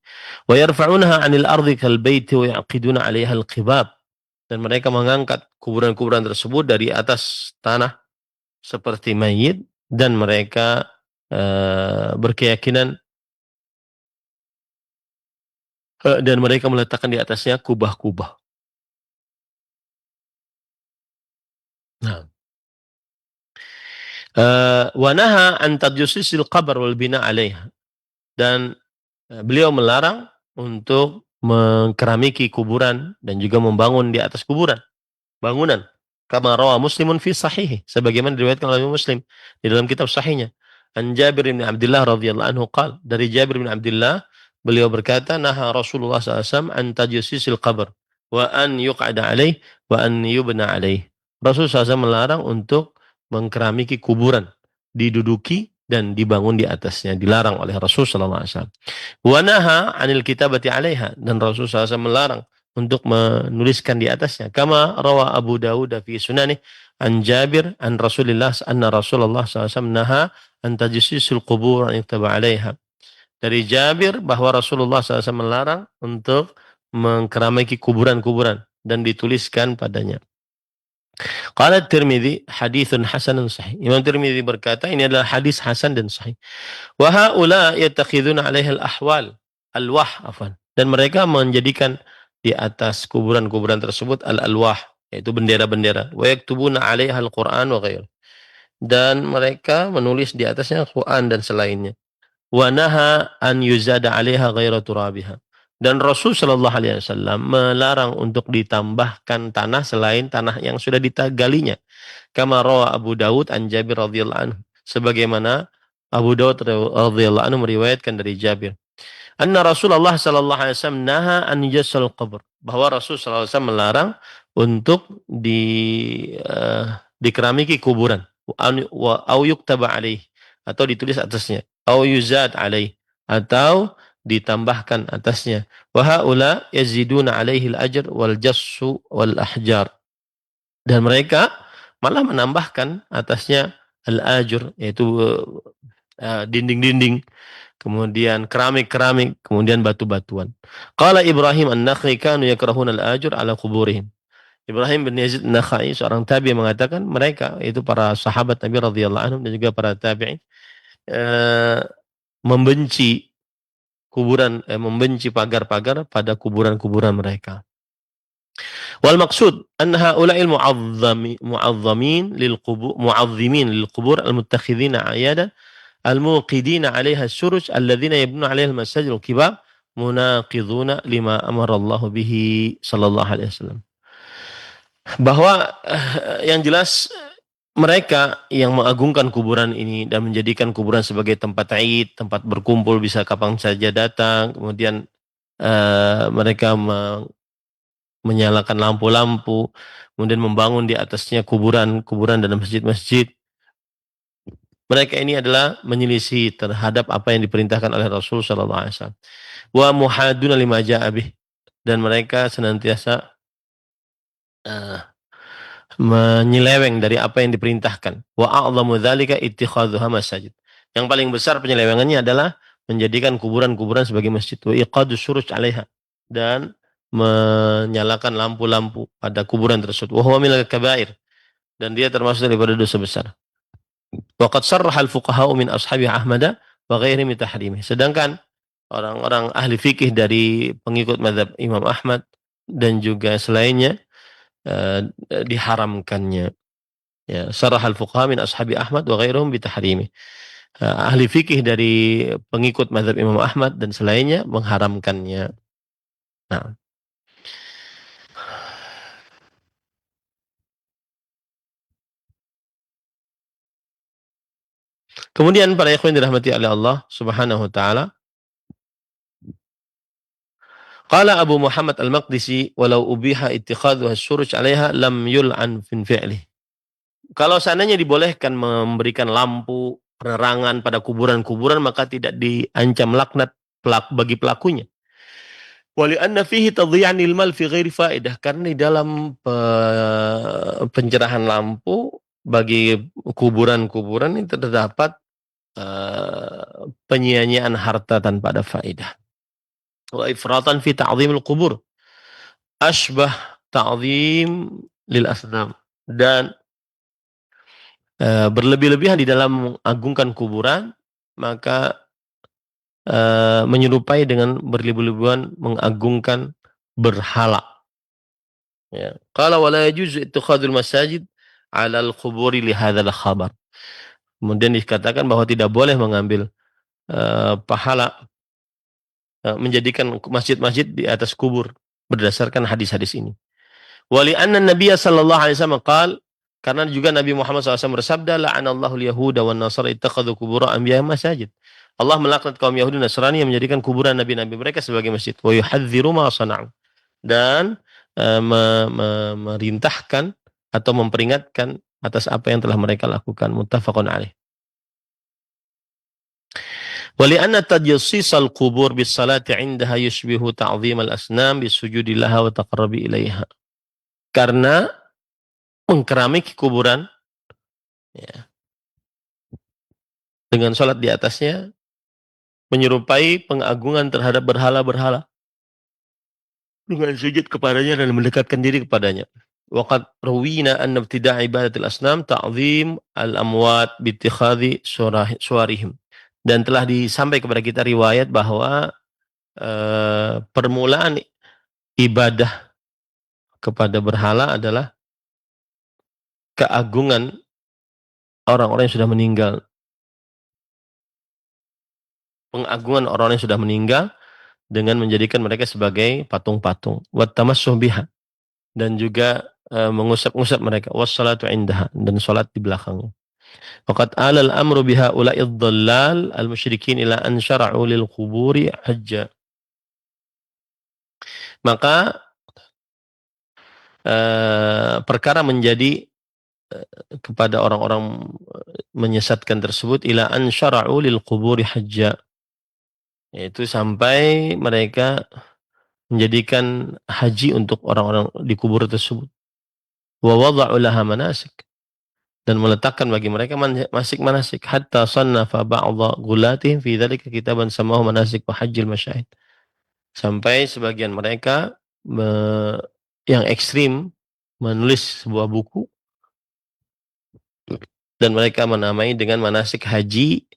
Wa yarfa'unaha 'anil ardi kal baiti wa yaqiduna 'alaiha al-qibab. Dan mereka mengangkat kuburan-kuburan tersebut dari atas tanah seperti mayit, dan mereka berkeyakinan dan mereka meletakkan di atasnya kubah-kubah. Nah, wa naha an tajsisil qabr wal bina 'alaiha. Dan beliau melarang untuk mengkeramiki kuburan dan juga membangun di atas kuburan, bangunan. Kama rawa Muslimun fi sahih, sebagaimana diriwayatkan oleh Muslim di dalam kitab sahihnya. An Jabir bin Abdullah radhiyallahu anhu qala, dari Jabir bin Abdullah beliau berkata, naha Rasulullah SAW an tajsisil qabr wa an yuq'ada alaih wa an yubna alaih. Rasulullah SAW melarang untuk mengkeramiki kuburan, diduduki dan dibangun di atasnya, dilarang oleh Rasulullah SAW. Wa naha 'anil kitabati 'alaiha, dan Rasulullah SAW melarang untuk menuliskan di atasnya. Kama rawa Abu Dawud fi sunani an Jabir an Rasulillah anna Rasulullah SAW naha an tajsisil qubur an yuktaba 'alaiha. Dari Jabir bahwa Rasulullah SAW melarang untuk mengkeramiki kuburan-kuburan dan dituliskan padanya. Qala Tirmidzi haditsun hasanun sahih. Imam Tirmidzi berkata ini adalah hadis hasan dan sahih. Wa haula yattakhiduna 'alaiha al-ahwal, afwan. Dan mereka menjadikan di atas kuburan-kuburan tersebut al-alwah, yaitu bendera-bendera. Wa yaktubuna 'alaiha al-Qur'an wa ghair. Dan mereka menulis di atasnya Al-Qur'an dan selainnya. Wa naha an yuzada 'alaiha ghairu turabiha. Dan Rasul Shallallahu Alaihi Wasallam melarang untuk ditambahkan tanah selain tanah yang sudah digalinya. Kama rawa Abu Dawud an Jabir radhiyallahu anhu, sebagaimana Abu Dawud radhiyallahu anhu meriwayatkan dari Jabir. Anna Rasulullah Shallallahu Alaihi Wasallam naha an yujassal qabr, bahwa Rasul Shallallahu Alaihi Wasallam melarang untuk dikeramiki kuburan, au yuktaba alaih, atau ditulis atasnya, au yuzad alaih, atau ditambahkan atasnya. Wa haula yaziduna alaihi al-ajr wal jassu wal ahjar. Dan mereka malah menambahkan atasnya al-ajr, yaitu dinding-dinding, kemudian keramik-keramik, kemudian batu-batuan. Qala Ibrahim an-Nakhai kanu yakrahuna al-ajr ala quburihim. Ibrahim bin Yazid an-Nakhai, seorang tabi'i, mengatakan mereka, itu para sahabat Nabi radhiyallahu anhum dan juga para tabi'in, membenci kuburan, membenci pagar-pagar pada kuburan-kuburan mereka. Wal maksud anna haula'il mu'azzimin lil qubur al-muttakhidhina 'ayadan al-muqidina 'alaiha as-suruj alladhina yabnuna 'alaiha al-masajid al-kibab munaqiduna lima amara Allah bihi sallallahu alaihi wasallam. Bahwa yang jelas mereka yang mengagungkan kuburan ini dan menjadikan kuburan sebagai tempat Id, tempat berkumpul, bisa kapan saja datang, kemudian mereka menyalakan lampu-lampu, kemudian membangun di atasnya kuburan-kuburan dan masjid-masjid. Mereka ini adalah menyelisih terhadap apa yang diperintahkan oleh Rasul sallallahu alaihi wasallam. Wa muhaduna lima ja'a bih, dan mereka senantiasa menyeleweng dari apa yang diperintahkan. Wa a'zamu dzalika ittikhadhuha masajid. Yang paling besar penyelewengannya adalah menjadikan kuburan-kuburan sebagai masjid. Wa iqadus suruj 'alaiha, dan menyalakan lampu-lampu pada kuburan tersebut. Wa huwa minal kabair, dan dia termasuk daripada dosa besar. Wa qad sarraha al-fuqaha min ashabi Ahmad wa ghairihim tahrimi. Sedangkan orang-orang ahli fikih dari pengikut mazhab Imam Ahmad dan juga selainnya diharamkannya. Ya, sarahal fuqaha min ashabi Ahmad wa ghairuhum bitahrimi. Ahli fikih dari pengikut mazhab Imam Ahmad dan selainnya mengharamkannya. Nah, kemudian para ikhwan dirahmati oleh Allah Subhanahu wa taala, qala Abu Muhammad Al-Maqdisi walau ubiha ittikhadhuha syuruj 'alaiha lam yul'an fin fi'li. Kalau seandainya dibolehkan memberikan lampu penerangan pada kuburan-kuburan maka tidak diancam laknat bagi pelakunya. Wali anna fihi tadhi'anil mal fi ghairi faidah, karena di dalam pencerahan lampu bagi kuburan-kuburan itu terdapat penyia-nyiaan harta tanpa ada faedah. Wa ifratan fi ta'dhimil qubur asbah ta'dhim lil asnam, dan berlebih-lebihan di dalam mengagungkan kuburan maka menyerupai dengan berlebih-lebihan mengagungkan berhala. Ya. Qala wala yajuzu ittikhadul masajid 'ala al-quburi li hadzal khabar. Kemudian dikatakan bahwa tidak boleh mengambil pahala menjadikan masjid-masjid di atas kubur berdasarkan hadis-hadis ini. Wali anna Nabiy sallallahu alaihi wasallam qala, karena juga Nabi Muhammad SAW bersabda, la'anallahu al-yahuda wan nasara ittakhadhu qubur anbiya masajid. Allah melaknat kaum Yahudi dan Nasrani yang menjadikan kuburan nabi-nabi mereka sebagai masjid. Wa yuhadziru ma sana'u, dan merintahkan atau memperingatkan atas apa yang telah mereka lakukan. Muttafaqun alaih. Wali anna tajsisal qubur bis salati 'indaha yushbihu ta'dhim al-asnam bis sujudi laha wa taqarrubi ilaiha. Karena mengkeramik kuburan ya, dengan salat di atasnya menyerupai pengagungan terhadap berhala-berhala dengan sujud kepadanya dan mendekatkan diri kepadanya. Waqad rawina anna ibtida' ibadatil asnam ta'zim al-amwat bi ittikhadhi suwarihim. Dan telah disampaikan kepada kita riwayat bahwa permulaan ibadah kepada berhala adalah keagungan orang-orang yang sudah meninggal. Pengagungan orang yang sudah meninggal dengan menjadikan mereka sebagai patung-patung. Wat tamassuh biha, dan juga mengusap-ngusap mereka. Wassalatu indaha, dan salat di belakangnya. Faqad alal amru biha ula'id dhallal al-musyrikin ila an syara'u lil quburi hajja. Maka perkara menjadi kepada orang-orang menyesatkan tersebut ila an syara'u lil quburi hajja, yaitu sampai mereka menjadikan haji untuk orang-orang di kubur tersebut. Wa wada'u laha manasik, dan meletakkan bagi mereka manasik hatta sannafa ba'dha gulatihim fi dzalika kitaban samahu manasik wa hajjil masyahid. Sampai sebagian mereka yang ekstrim menulis sebuah buku dan mereka menamai dengan manasik haji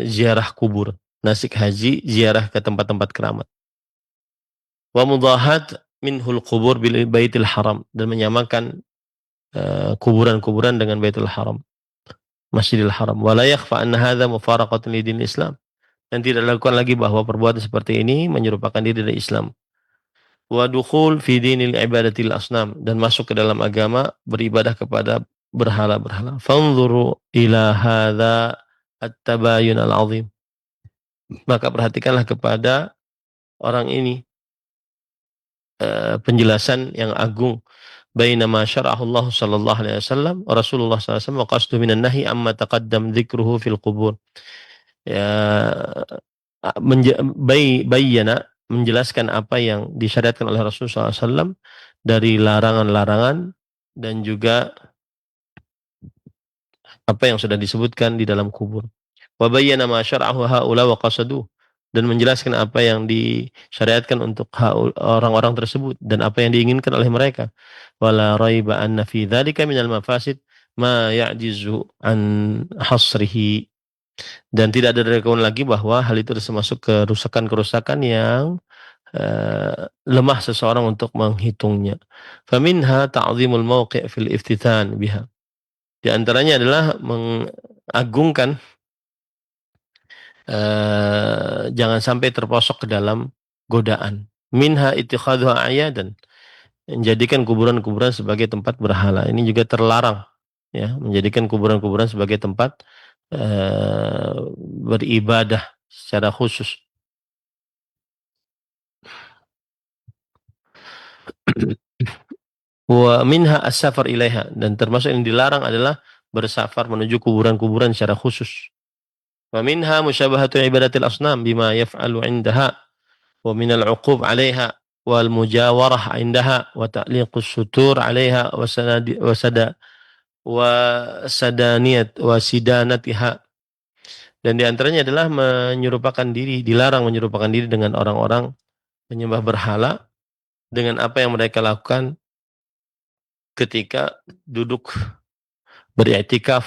ziarah kubur, manasik haji ziarah ke tempat-tempat keramat. Wa mudahat minhul qubur bil baitil haram, dan menyamakan kuburan-kuburan dengan Baitul Haram, Masjidil Haram. Wa la yakhfa anna hadza mufaraqatun lidin Islam, dan tidak dilakukan lagi bahwa perbuatan seperti ini menyerupakan diri dari Islam. Wa dukhul fi dinil ibadatil asnam, dan masuk ke dalam agama beribadah kepada berhala-berhala. Fanzuru ila hadza at-tabayun al-'azim. Maka perhatikanlah kepada orang ini penjelasan yang agung. Bainama syara'ahu Allah sallallahu alaihi wasallam wa Rasulullah sallallahu alaihi wasallam wa qasdu minan nahi amma taqaddam dzikruhu fil qubur. Ya, bayyana, menjelaskan apa yang disyariatkan oleh Rasulullah SAW dari larangan-larangan dan juga apa yang sudah disebutkan di dalam kubur. Wa bayyana ma syara'ahu haula wa qasadu, dan menjelaskan apa yang disyariatkan untuk orang-orang tersebut dan apa yang diinginkan oleh mereka. Wala raiba anna fi dzalika minal mafasid ma ya'jizu an hasrihi, dan tidak ada keraguan lagi bahwa hal itu termasuk kerusakan-kerusakan yang lemah seseorang untuk menghitungnya. Faminha ta'zimul mawqi' fil iftitan biha. Di antaranya adalah mengagungkan jangan sampai terposok ke dalam godaan. Minha ittikhadhuha ayadan, menjadikan kuburan-kuburan sebagai tempat berhala. Ini juga terlarang, ya, menjadikan kuburan-kuburan sebagai tempat beribadah secara khusus. Wa minha as-safar ilaiha, dan termasuk yang dilarang adalah bersafar menuju kuburan-kuburan secara khusus. Wa minha musyabahatu ibadatil asnam bima yaf'alu 'indaha wa minal 'uqub 'alaiha wal mujawarah 'indaha wa ta'liqus sutur 'alaiha wa sadaniyat wa sidanatiha. Dan di antaranya adalah dilarang menyerupakan diri dengan orang-orang penyembah berhala dengan apa yang mereka lakukan ketika duduk beriktikaf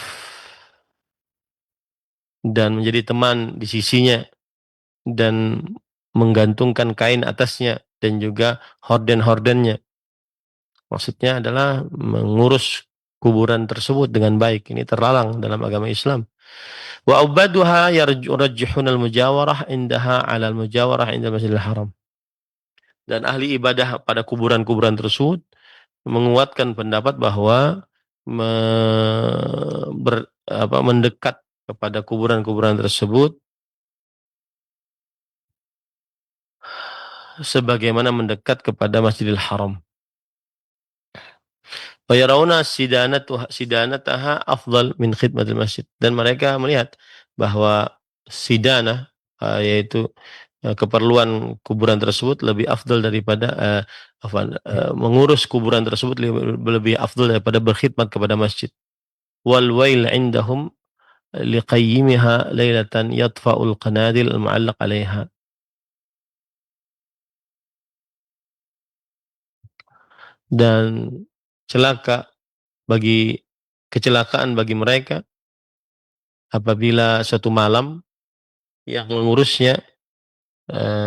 dan menjadi teman di sisinya dan menggantungkan kain atasnya dan juga horden-hordennya. Maksudnya adalah mengurus kuburan tersebut dengan baik. Ini terlarang dalam agama Islam. Wa ubaduha yarjihun al-mujawarah indaha 'ala al-mujawarah inda Masjidil Haram. Dan ahli ibadah pada kuburan-kuburan tersebut menguatkan pendapat bahwa mendekat kepada kuburan-kuburan tersebut sebagaimana mendekat kepada Masjidil Haram. Wa yarawna sidanataha afdal min khidmatil masjid. Dan mereka melihat bahwa sidanah, yaitu keperluan kuburan tersebut lebih afdal daripada mengurus kuburan tersebut lebih afdal daripada berkhidmat kepada masjid. Wal wail indahum liqayyimiha lailatan yatfa'ul qanadil al-mu'allaq 'alaiha. Dan kecelakaan bagi mereka apabila suatu malam yang mengurusnya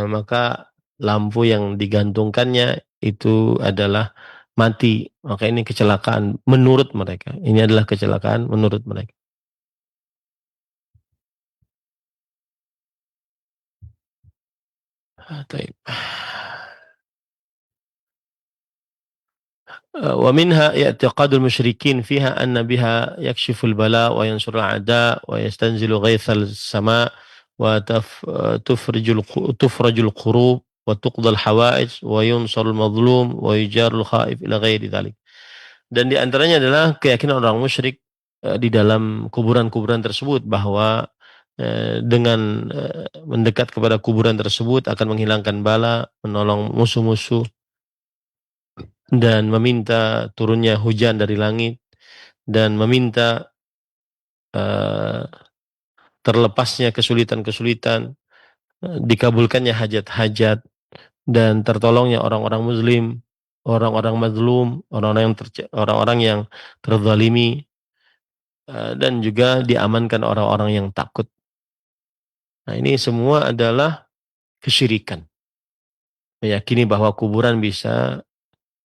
maka lampu yang digantungkannya itu adalah mati. Maka ini kecelakaan menurut mereka. Ini adalah kecelakaan menurut mereka. Taib. Wa minha i'tiqadul musyrikin fiha anna biha yakshiful bala wa yansurul a'da wa yastanzilu ghaithal sama wa tufrajul qurub wa tuqdal hawaij wa yunsarul mazlum wa yujarul khaif ila ghairi dzalik. Dan di antaranya adalah keyakinan orang musyrik di dalam kuburan-kuburan tersebut bahwa dengan mendekat kepada kuburan tersebut akan menghilangkan bala, menolong musuh-musuh, dan meminta turunnya hujan dari langit, dan meminta terlepasnya kesulitan-kesulitan, dikabulkannya hajat-hajat, dan tertolongnya orang-orang muslim, orang-orang mazlum, orang-orang yang terzalimi, dan juga diamankan orang-orang yang takut. Nah, ini semua adalah kesyirikan. Meyakini bahwa kuburan bisa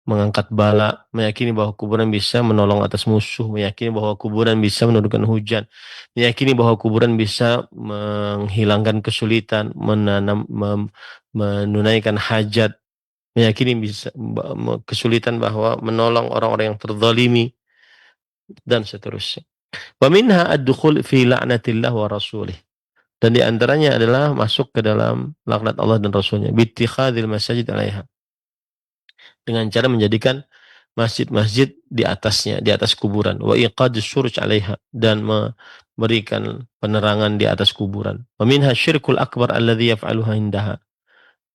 mengangkat bala, meyakini bahwa kuburan bisa menolong atas musuh, meyakini bahwa kuburan bisa menurunkan hujan, meyakini bahwa kuburan bisa menghilangkan kesulitan, menunaikan hajat, meyakini bisa kesulitan bahwa menolong orang-orang yang terzalimi, dan seterusnya. Wa minha ad-dukhul fi la'natillah wa rasulih. Dan di antaranya adalah masuk ke dalam laknat Allah dan Rasulnya. Bittikhadil masajid alaiha. Dengan cara menjadikan masjid-masjid di atasnya, di atas kuburan. Wa iqadus syuruj alaiha. Dan memberikan penerangan di atas kuburan. Wa minha syirkul akbar alladhi yaf'aluha indaha.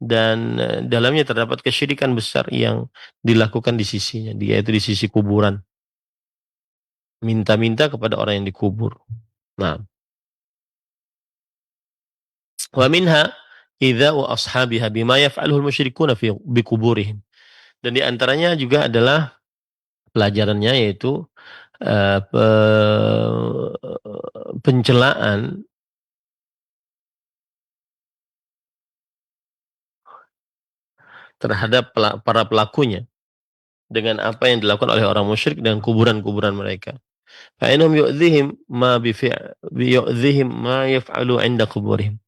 Dan dalamnya terdapat kesyirikan besar yang dilakukan di sisinya, yaitu di sisi kuburan. Minta-minta kepada orang yang dikubur. Nah. Wa minha idza'u ashabiha bima yaf'aluhu al-musyrikuna fi bikuburihim. Dan di antaranya juga adalah pelajarannya yaitu pencelaan terhadap para pelakunya dengan apa yang dilakukan oleh orang musyrik dan kuburan-kuburan mereka. Fa innahum yu'dhihim ma yaf'alu 'inda quburihim.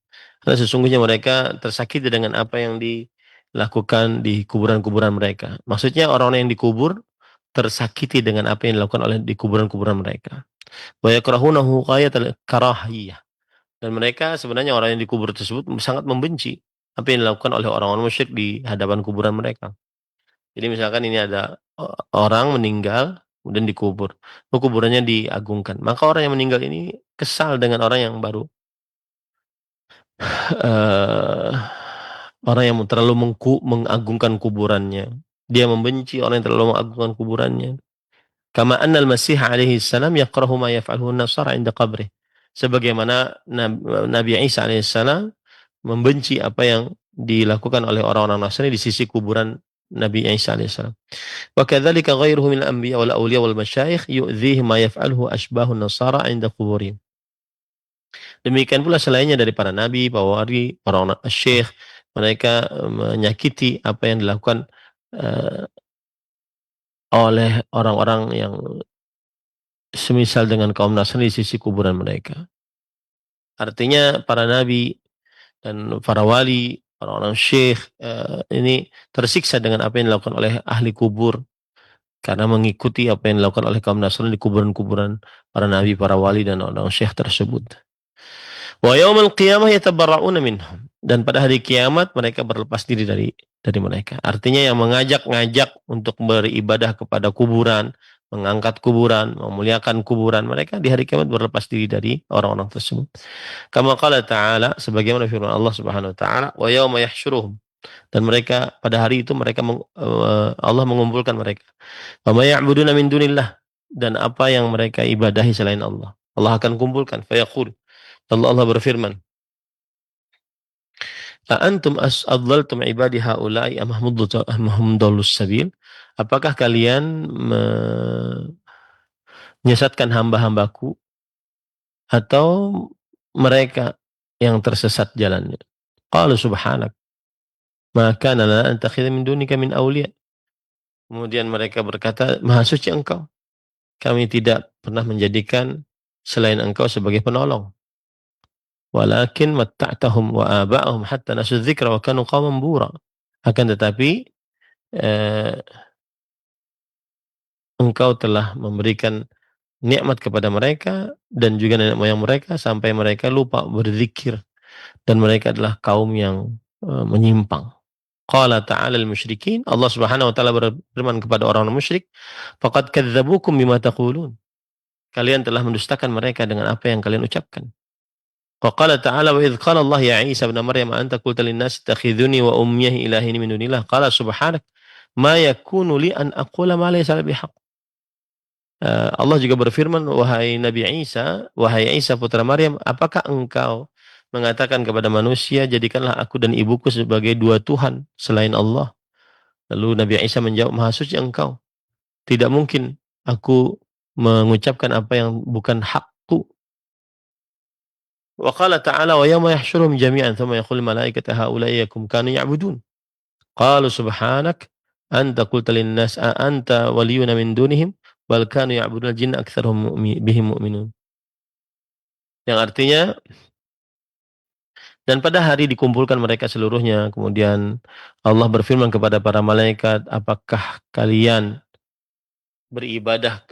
Karena sesungguhnya mereka tersakiti dengan apa yang dilakukan di kuburan-kuburan mereka. Maksudnya orang-orang yang dikubur tersakiti dengan apa yang dilakukan oleh di kuburan-kuburan mereka. Wa yakrahunahu ghayatal karahiyah. Dan mereka sebenarnya orang yang dikubur tersebut sangat membenci apa yang dilakukan oleh orang-orang musyrik di hadapan kuburan mereka. Jadi misalkan ini ada orang meninggal kemudian dikubur, kuburannya diagungkan. Maka orang yang meninggal ini kesal dengan orang yang baru orang yang terlalu mengagungkan kuburannya. Dia membenci orang yang terlalu mengagungkan kuburannya. Kama annal Masih alaihi salam yakrahu ma yaf'aluhu an-nasara 'inda qabrih. Sebagaimana Nabi Isa alaihi salam membenci apa yang dilakukan oleh orang-orang Nasrani di sisi kuburan Nabi Isa alaihi salam. Wa kadzalika ghairuhu min al-anbiya wal awliya wal masyayikh yu'dhihi ma yaf'aluhu ashbahun nasara 'inda quburihim. Demikian pula selainnya dari para nabi, para wali, para syekh, mereka menyakiti apa yang dilakukan oleh orang-orang yang semisal dengan kaum Nasrani di sisi kuburan mereka. Artinya para nabi dan para wali, para orang syekh ini tersiksa dengan apa yang dilakukan oleh ahli kubur karena mengikuti apa yang dilakukan oleh kaum Nasrani di kuburan-kuburan para nabi, para wali dan orang syekh tersebut. Wa yaumil qiyamah yatabarra'una minhum. Dan pada hari kiamat mereka berlepas diri dari mereka. Artinya yang ngajak untuk beribadah kepada kuburan, mengangkat kuburan, memuliakan kuburan, mereka di hari kiamat berlepas diri dari orang-orang tersebut. Kama qala ta'ala, sebagaimana firman Allah Subhanahu wa taala, wa yauma yahsyuruhum. Dan mereka pada hari itu Allah mengumpulkan mereka. Wa ma ya'buduna min dunillah, dan apa yang mereka ibadahi selain Allah. Allah akan kumpulkan, fayaqul. Allah berfirman, "Antum adlaltum ibadi haula'i am hum dallus sabil?" Apakah kalian menyesatkan hamba-hambaku atau mereka yang tersesat jalannya? Qalu subhanak, ma kana lana an takhidha min dunika min awliya. Kemudian mereka berkata, Maha suci Engkau, kami tidak pernah menjadikan selain Engkau sebagai penolong. Walakin matta'tahum wa aba'ahum hatta nasu dzikra wa kanu qauman bura. Akan tetapi Engkau telah memberikan nikmat kepada mereka dan juga nenek moyang mereka sampai mereka lupa berzikir dan mereka adalah kaum yang menyimpang. Qala ta'ala al-musyrikin, Allah Subhanahu wa taala berfirman kepada orang-orang musyrik, faqad kadzdzabukum bima taqulun. Kalian telah mendustakan mereka dengan apa yang kalian ucapkan. Wa qala ta'ala wa idz qala Allah ya Isa ibn Maryam anta qulta lin-nasi ittakhidhuni wa ummiya ilahin min dunillah qala subhanak ma yakunu li an aqula ma laysa li bihaq. Allah juga berfirman, wahai Nabi Isa, wahai Isa putra Maryam, apakah engkau mengatakan kepada manusia, jadikanlah aku dan ibuku sebagai dua Tuhan selain Allah? Lalu Nabi Isa menjawab, Maha suci Engkau, tidak mungkin aku mengucapkan apa yang bukan hakku. Wa qala ta'ala wa yawma yahsyuruhum jami'an thumma yaqulu malaikatu haula'i yakum kanu ya'budun. Qalu subhanak anta qulta lin-nas anta waliyuna min dunihim bal kanu ya'budunal jinna aktsaruhum bihim mu'minun. Yang artinya, dan pada hari dikumpulkan mereka seluruhnya, kemudian Allah berfirman kepada para malaikat, apakah kalian beribadah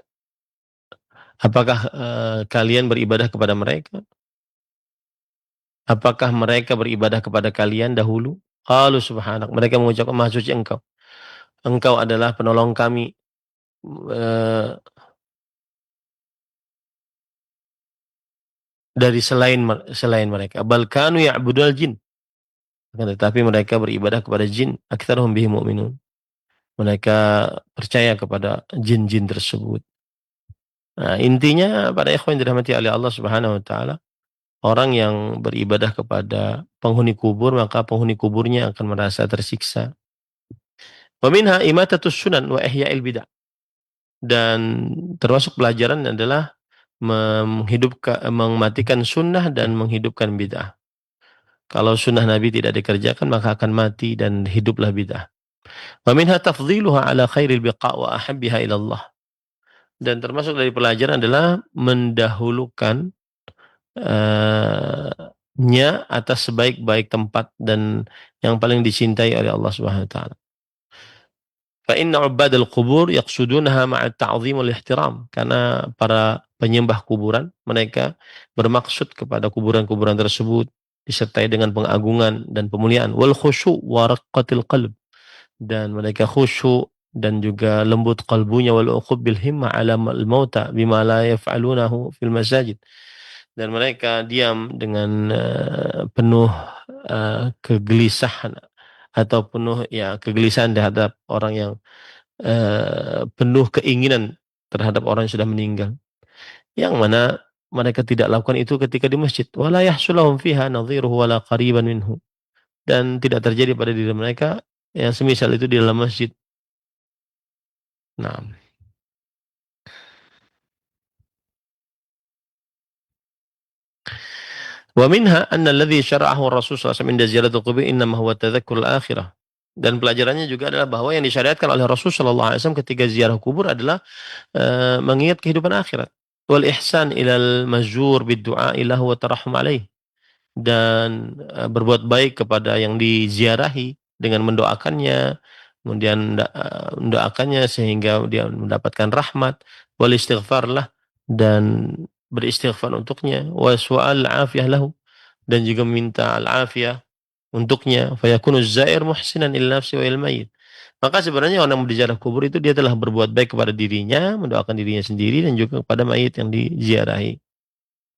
kepada mereka? Apakah mereka beribadah kepada kalian dahulu? Qalu subhanak, mereka mengucapkan Maha suci Engkau. Engkau adalah penolong kami dari selain mereka. Bal kanu ya'budul jin. Tetapi mereka beribadah kepada jin. Aktsaruhum bihi mu'minun. Mereka percaya kepada jin-jin tersebut. Nah, intinya pada ikhwan yang dirahmati oleh Allah Subhanahu wa taala, orang yang beribadah kepada penghuni kubur, maka penghuni kuburnya akan merasa tersiksa. Wa minha imatatus sunan wa ihya'il bid'ah. Dan termasuk pelajaran adalah mematikan sunnah dan menghidupkan bid'ah. Kalau sunnah Nabi tidak dikerjakan, maka akan mati dan hiduplah bid'ah. Wa minha tafdhiluha ala khairil biqa' wa ahabbiha ila Allah. Dan termasuk dari pelajaran adalah mendahulukan nya atas sebaik-baik tempat dan yang paling dicintai oleh Allah Subhanahu wa taala. Fa inna 'ubbadal qubur yaqsudunaha ma'a ta'dhim wal ihtiram. Karena para penyembah kuburan mereka bermaksud kepada kuburan-kuburan tersebut disertai dengan pengagungan dan pemuliaan, wal khusyu' wa raqqatil qalb, dan mereka khusyuk dan juga lembut kalbunya, wal uqub bil himmah ala al mauta bima la yaf'alunahu fil masajid, dan mereka diam dengan penuh kegelisahan atau penuh kegelisahan terhadap orang yang penuh keinginan terhadap orang yang sudah meninggal, yang mana mereka tidak lakukan itu ketika di masjid. Wala yahsulahum fiha nadhiruhu wala qariban minhu, dan tidak terjadi pada diri mereka yang semisal itu di dalam masjid. Nah, wa minha anna alladhi syara'ahu Rasul sallallahu alaihi wasallam inda ziyaratul qubur innama huwa tadhakkurul akhirah. Dan pelajarannya juga adalah bahwa yang disyariatkan oleh Rasul sallallahu alaihi wasallam ketika ziarah kubur adalah mengingat kehidupan akhirat. Wal ihsan ilal mazur bid-du'a lahu wa tarahhum alaih. Dan berbuat baik kepada yang diziarahi dengan mendoakannya, kemudian mendoakannya sehingga dia mendapatkan rahmat, wal istighfar lah, dan beristighfar untuknya, wa su'al afiyah lahu, dan juga minta al-afiyah untuknya, fayakunu zair muhsinan ila nafsi wa il mayyit. Maka sebenarnya orang yang berziarah kubur itu dia telah berbuat baik kepada dirinya, mendoakan dirinya sendiri dan juga kepada mayit yang diziarahi.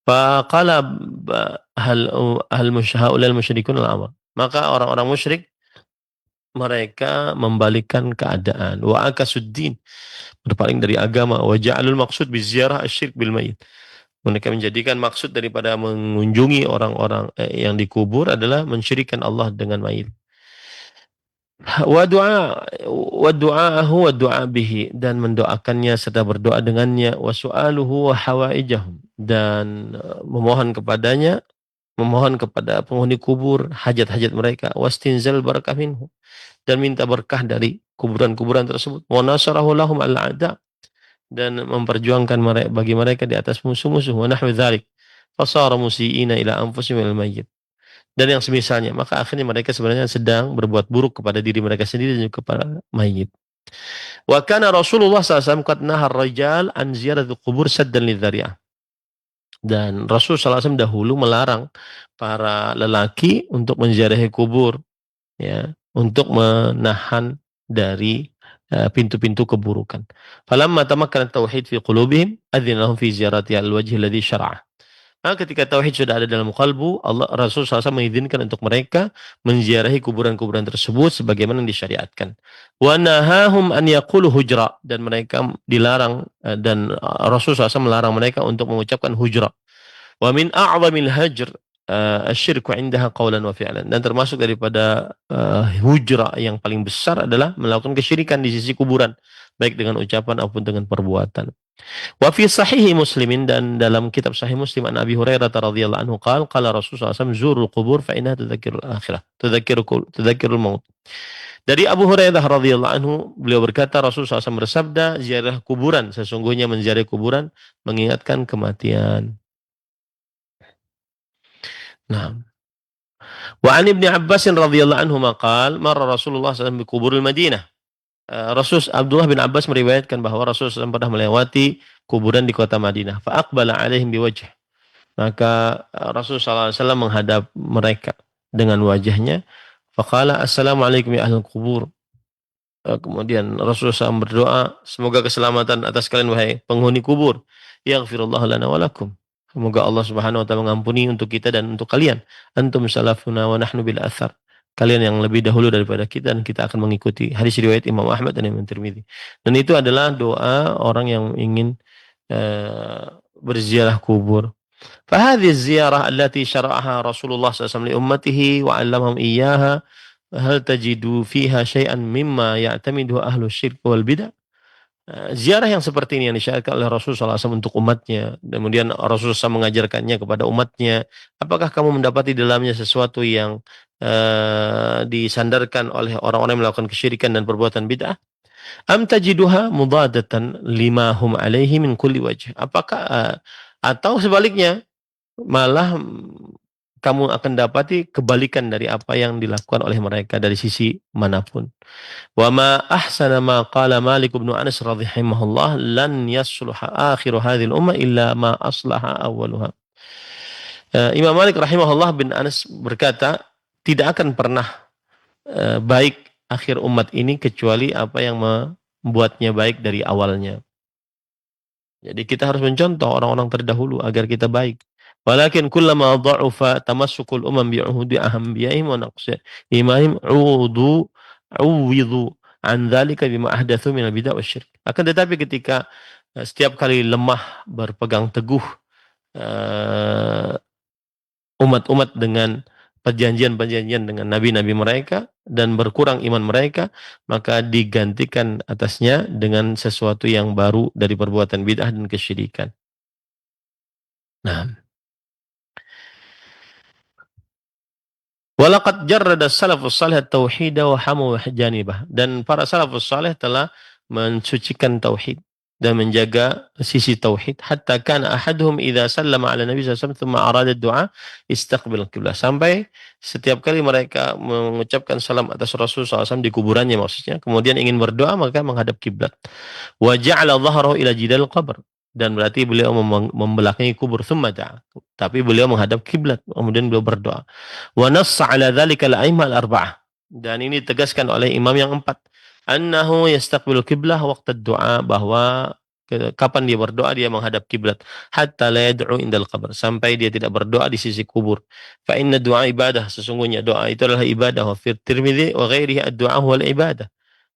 Faqala hal haulal musyrikun al-amr. Maka orang-orang musyrik mereka membalikan keadaan, wa akasuddin, berpaling dari agama, wa ja'alul maqsud biziarah asyirk bil mayyit. Mereka menjadikan maksud daripada mengunjungi orang-orang yang dikubur adalah mensyirikkan Allah dengan mayit. Wa du'aahu wa du'a bihi, dan mendoakannya serta berdoa dengannya, wa su'aluhu wa hawaijahum, dan memohon kepadanya, memohon kepada penghuni kubur hajat-hajat mereka, wastinzal barakah minhu, dan minta berkah dari kuburan-kuburan tersebut, wa nasarahu lahum al-a'da, dan memperjuangkan bagi mereka di atas musuh-musuh, wa nahwu dzalik fasara musiiina ila anfusihim al mayyit, dan yang semisalnya. Maka akhirnya mereka sebenarnya sedang berbuat buruk kepada diri mereka sendiri dan juga kepada mayit. Wa kana Rasulullah SAW qad nahar rajal an ziyaratil qubur saddan lidzari'ah. Dan Rasul SAW dahulu melarang para lelaki untuk menziarahi kubur, ya, untuk menahan dari pintu-pintu keburukan. Falamma tamakkana tauhid fi qulubihim adzina lahum fi ziyarati al-wajh alladhi syar'a. Maka ketika tauhid sudah ada dalam kalbu, Allah Rasul SAW mengizinkan untuk mereka menziarahi kuburan-kuburan tersebut sebagaimana yang disyariatkan. Wa nahahum an yaqulu hujra, dan mereka dilarang, dan Rasul SAW melarang mereka untuk mengucapkan hujra. Wa min a'zamil hajr asyirku indaha qawlan wa fi'lan, dan termasuk daripada hujra yang paling besar adalah melakukan kesyirikan di sisi kuburan, baik dengan ucapan maupun dengan perbuatan. Wa fi sahihi Muslimin, dan dalam kitab Sahih Muslim an Abi Hurairah radhiyallahu anhu qala Rasulullah SAW zurul qubur fa innaha tudzakkirul akhirah tudzakkirul maut. Dari Abu Hurairah radhiyallahu anhu, beliau berkata Rasulullah SAW bersabda, ziarah kuburan, sesungguhnya menziarahi kuburan mengingatkan kematian. Nah, wa an Ibnu Abbas radhiyallahu anhu qala marra Rasulullah SAW bi kuburil Madinah. Rasul Abdullah bin Abbas meriwayatkan bahwa Rasulullah SAW pernah melewati kuburan di kota Madinah. Fa aqbala alaihim biwajh. Maka Rasulullah SAW menghadap mereka dengan wajahnya. Faqala assalamualaikum ya ahlul kubur. Kemudian Rasulullah SAW berdoa, semoga keselamatan atas kalian wahai penghuni kubur. Yaghfirullahu lana wa lakum. Semoga Allah Subhanahu wa taala mengampuni untuk kita dan untuk kalian. Antum salafuna wa nahnu bil athar. Kalian yang lebih dahulu daripada kita dan kita akan mengikuti. Hadis riwayat Imam Ahmad dan Imam Tirmidzi. Dan itu adalah doa orang yang ingin berziarah kubur. Fahadhihi ziyarah allati syara'aha Rasulullah SAW li ummatihi wa 'allamahum iyyaha, hal tajidu fiha syai'an mimma ya'tamidu ahlu syirk wal bid'ah. Ziarah yang seperti ini yang disyariatkan oleh Rasulullah SAW untuk umatnya, kemudian Rasulullah SAW mengajarkannya kepada umatnya, apakah kamu mendapati dalamnya sesuatu yang disandarkan oleh orang-orang yang melakukan kesyirikan dan perbuatan bid'ah, am tajiduha mudadatan lima hum alaihi min kulli wajh. Apakah atau sebaliknya malah kamu akan dapati kebalikan dari apa yang dilakukan oleh mereka dari sisi manapun. Wa ma ahsana ma qala Malik bin Anas radhiyallahu lan yasluha akhiru hadhihi al-ummah illa ma aslaha awwaluha. Imam Malik rahimahullah bin Anas berkata, tidak akan pernah baik akhir umat ini kecuali apa yang membuatnya baik dari awalnya. Jadi kita harus mencontoh orang-orang terdahulu agar kita baik. Walakin kullama dha'ufa tamassukul umam bi'uhudi ahambiyahim wa naqsi imanihim uwidhu an dzalika bima ahdatsu minal bid'ah wasyirk. Akan tetapi ketika setiap kali lemah berpegang teguh umat-umat dengan perjanjian-perjanjian dengan nabi-nabi mereka dan berkurang iman mereka, maka digantikan atasnya dengan sesuatu yang baru dari perbuatan bid'ah dan kesyirikan. Nah, walaqad jarrada salafus salih at-tauhid wa hamu janibah, dan para salafus salih telah mensucikan tauhid dan menjaga sisi tauhid, hatta kana ahaduhum idza sallama ala nabi sallallahu alaihi wasallam thumma arada du'a istaqbil qiblah, sampai setiap kali mereka mengucapkan salam atas Rasul SAW di kuburannya maksudnya, kemudian ingin berdoa maka menghadap kiblat. Wa ja'ala dhahrahu ila jidal qabr, dan berarti beliau membelakangi kubur, thumma da'a, tapi beliau menghadap kiblat, kemudian beliau berdoa. Wa nassa ala dzalika al-a'immah al-arba'ah, dan ini ditegaskan oleh imam yang 4, annahu yastaqbilu qiblah waqta du'a, bahwa kapan dia berdoa dia menghadap kiblat, hatta la yad'u indal qabr, sampai dia tidak berdoa di sisi kubur. Fa inna du'a ibadah, sesungguhnya doa itu adalah ibadah. Wa fi Tirmidzi wa ghairihi ad-du'a huwal ibadah,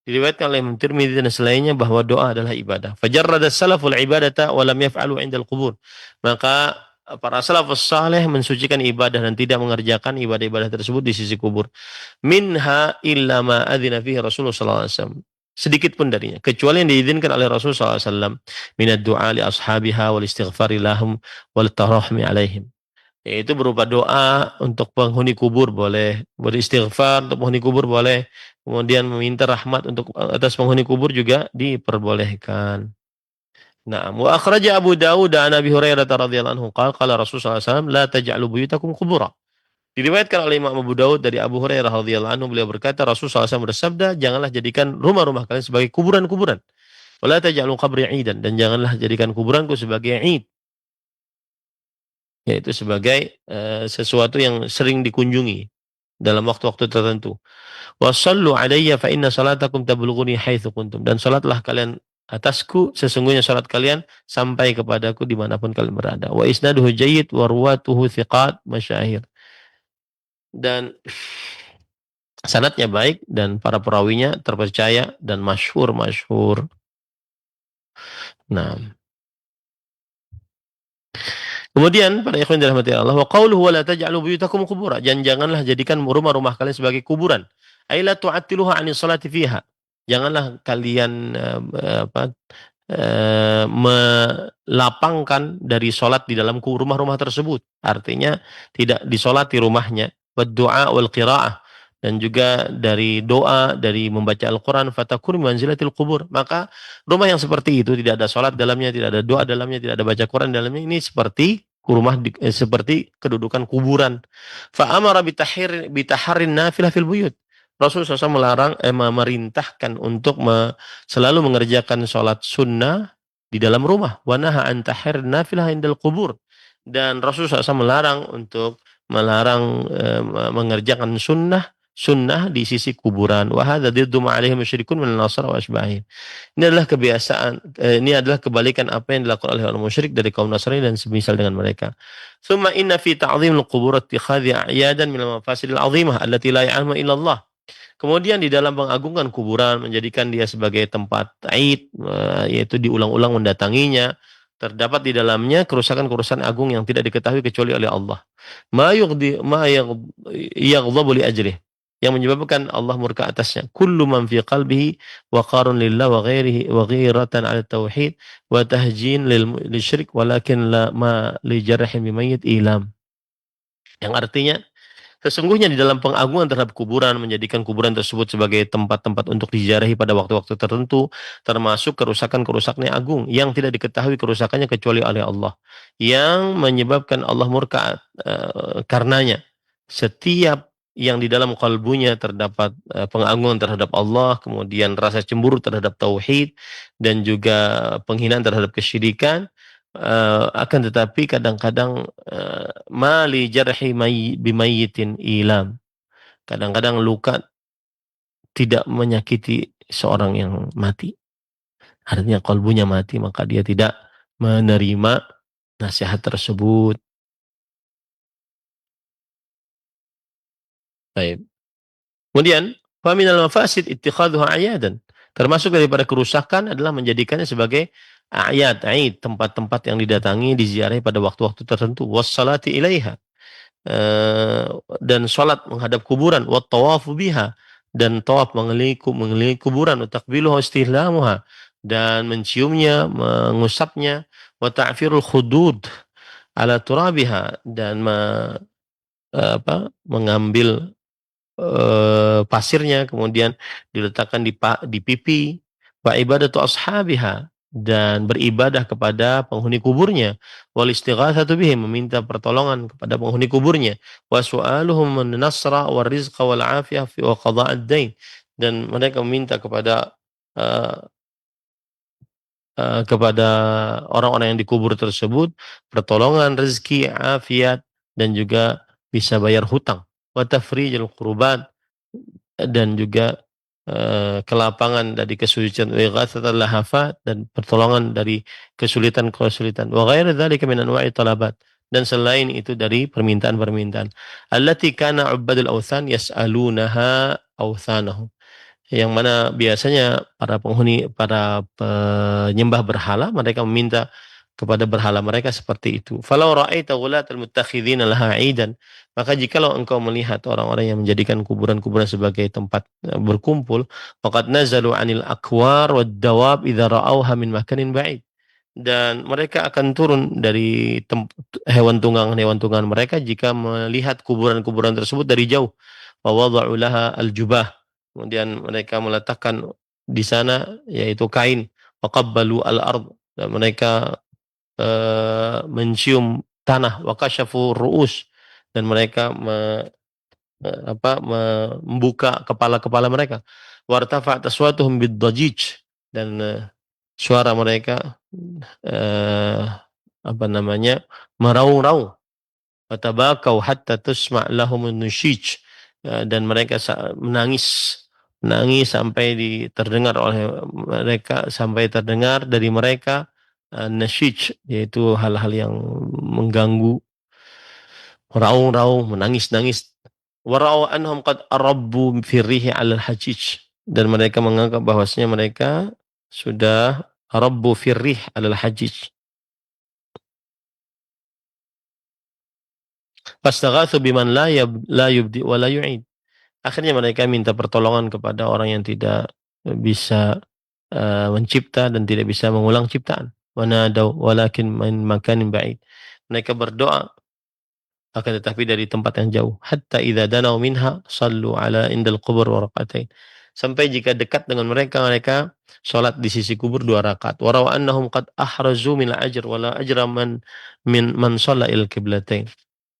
diriwayatkan oleh Imam Tirmidzi dan selainnya bahwa doa adalah ibadah. Fajarrada salaful ibadata wa lam yaf'alu indal qubur, maka para salafus saleh mensucikan ibadah dan tidak mengerjakan ibadah-ibadah tersebut di sisi kubur. Minha illa ma adzina fihi Rasulullah sallallahu alaihi wasallam, sedikit pun darinya kecuali yang diizinkan oleh Rasulullah sallallahu alaihi wasallam, minad du'a li ashabiha wal istighfari lahum wal tarahmi alaihim, yaitu berupa doa untuk penghuni kubur boleh, beristighfar untuk penghuni kubur boleh, kemudian meminta rahmat untuk atas penghuni kubur juga diperbolehkan. Nah, wa akhraja Abu Dawud an Abi Hurairah radhiyallahu anhu qala Rasulullah sallallahu alaihi wasallam la taj'alu buyutakum qubura. Diriwayatkan oleh Imam Abu Dawud dari Abu Hurairah radhiyallahu anhu, beliau berkata Rasulullah SAW bersabda, janganlah jadikan rumah-rumah kalian sebagai kuburan-kuburan. Wala taj'alu qabri 'idan, dan janganlah jadikan kuburanku sebagai 'id, yaitu sebagai sesuatu yang sering dikunjungi dalam waktu-waktu tertentu. Wa shallu 'alayya fa inna salatakum tablughuni haitsu kuntum, dan salatlah kalian atasku, sesungguhnya salat kalian sampai kepadaku dimanapun kalian berada. Wa isnaduhu jayyid wa ruwatuhu thiqat masyahir, dan sanadnya baik dan para perawinya terpercaya dan masyhur. Nah, kemudian pada ikhwan dirahmati Allah, wa qauluhu wa la taj'alu buyutakum qubura, janganlah jadikan rumah-rumah kalian sebagai kuburan. Ai la tu'attiluha 'ani sholati fiha, janganlah kalian melapangkan dari sholat di dalam rumah-rumah tersebut. Artinya tidak disolati rumahnya. Wa du'a wal qira'ah, dan juga dari doa, dari membaca Al-Quran, fatakun manzilatil kubur, maka rumah yang seperti itu tidak ada sholat dalamnya, tidak ada doa dalamnya, tidak ada baca Quran dalamnya, ini seperti rumah seperti kedudukan kuburan. Fa amara bitaharrin nafilah fil buyut, Rasulullah SAW memerintahkan untuk selalu mengerjakan sholat sunnah di dalam rumah. Wa naha an tahir nafilah indal kubur, dan Rasulullah SAW melarang mengerjakan sunnah di sisi kuburan. Wa hadza diddu ma alaihi musyrikun min an-nasara wa asbahih. Ini adalah kebiasaan, ini adalah kebalikan apa yang dilakukan oleh orang musyrik dari kaum Nasrani dan semisal dengan mereka. Tsumma inna fi ta'dhimil qubur ittikhadhi a'yadan min al-mafasidil 'azimah allati la ya'lamu illa Allah. Kemudian di dalam mengagungkan kuburan, menjadikan dia sebagai tempat aid, yaitu diulang-ulang mendatanginya, terdapat di dalamnya kerusakan-kerusakan agung yang tidak diketahui kecuali oleh Allah. Ma yaghdabu li ajrih, yang menyebabkan Allah murka atasnya. Kullu man fi qalbihi waqarun lillah wa ghairihi wa ghiratan 'ala tauhid wa tahjin lil syirk walakin la ma li jarhin bimayyit ilam. Yang artinya Sesungguhnya di dalam pengagungan terhadap kuburan, menjadikan kuburan tersebut sebagai tempat-tempat untuk diziarahi pada waktu-waktu tertentu, termasuk kerusakan-kerusakan yang agung yang tidak diketahui kerusakannya kecuali oleh Allah, yang menyebabkan Allah murka karenanya. Setiap yang di dalam kalbunya terdapat pengagungan terhadap Allah, kemudian rasa cemburu terhadap tauhid, dan juga penghinaan terhadap kesyirikan, akan tetapi kadang-kadang mali jarhi bimayyitin ilam. Kadang-kadang luka tidak menyakiti seorang yang mati. Artinya kalbunya mati, maka dia tidak menerima nasihat tersebut. Baik. Kemudian, faminal mafasid ittikhadhuha ayadan. Termasuk daripada kerusakan adalah menjadikannya sebagai ayat, aid, tempat-tempat yang didatangi, diziarahi pada waktu-waktu tertentu. Wassalati ilaiha. Dan salat menghadap kuburan, wa tawafu biha, dan tawaf mengelilingi kuburan, wa takbiluha istihlamuha, dan menciumnya, mengusapnya, wa ta'firul khudud ala turabiha, dan mengambil pasirnya kemudian diletakkan di pipi, wa ibadatu ashabiha, dan beribadah kepada penghuni kuburnya, wal istighatsatu bihim, meminta pertolongan kepada penghuni kuburnya, wa su'aluhum an-nasra war rizqa wal afiyah fi wa qada'ad dain, dan mereka meminta kepada kepada orang-orang yang dikubur tersebut pertolongan, rezeki, afiat, dan juga bisa bayar hutang, wa tafrijul qurubat, dan juga kelapangan dari kesulitan, wa ighatsatul lahafat, dan pertolongan dari kesulitan-kesulitan, wa ghairu dzalika min anwa'i talabat, dan selain itu dari permintaan-permintaan allati kana ubadul awthan yas'alunaha awthanahum, yang mana biasanya para penyembah berhala mereka meminta kepada berhala mereka seperti itu. Falau ra'aita ghulatal muttakhidhina laha 'idan, maka jikalau engkau melihat orang-orang yang menjadikan kuburan-kuburan sebagai tempat berkumpul, faqad nazalu 'anil akwar wad dawab idza ra'awha min makanin ba'id, dan mereka akan turun dari hewan tunggangan mereka jika melihat kuburan-kuburan tersebut dari jauh. Wa wada'u laha al-jubah, kemudian mereka meletakkan di sana yaitu kain, wa qabbalu al-ard, dan mereka mencium tanah, wa kasyafu ru'us, dan mereka membuka kepala-kepala mereka, wartafa'at aswatuhum bid-dajij, dan suara mereka meraung-raung, wa tabakau hatta tusma' lahum an-nushij, dan mereka menangis sampai terdengar dari mereka nasyij, yaitu hal-hal yang mengganggu, meraung-raung, menangis-nangis. Warau anhum qad arabbu firrihi 'alal hajij, dan mereka menganggap bahwasanya mereka sudah arabbu firrih 'alal hajij. Fastaghatsu biman la yubdi wa la yu'id. Akhirnya mereka minta pertolongan kepada orang yang tidak bisa mencipta dan tidak bisa mengulang ciptaan. Wanadau walakin min makanin ba'id. Mereka berdoa akan tetapi dari tempat yang jauh. Hatta idza danau minha sallu ala indal qubur wa raqatain. Sampai jika dekat dengan mereka salat di sisi kubur 2 rakaat. Wa raw annahum qad ahrazu min al-ajr wa la ajra man shalla il qiblatain.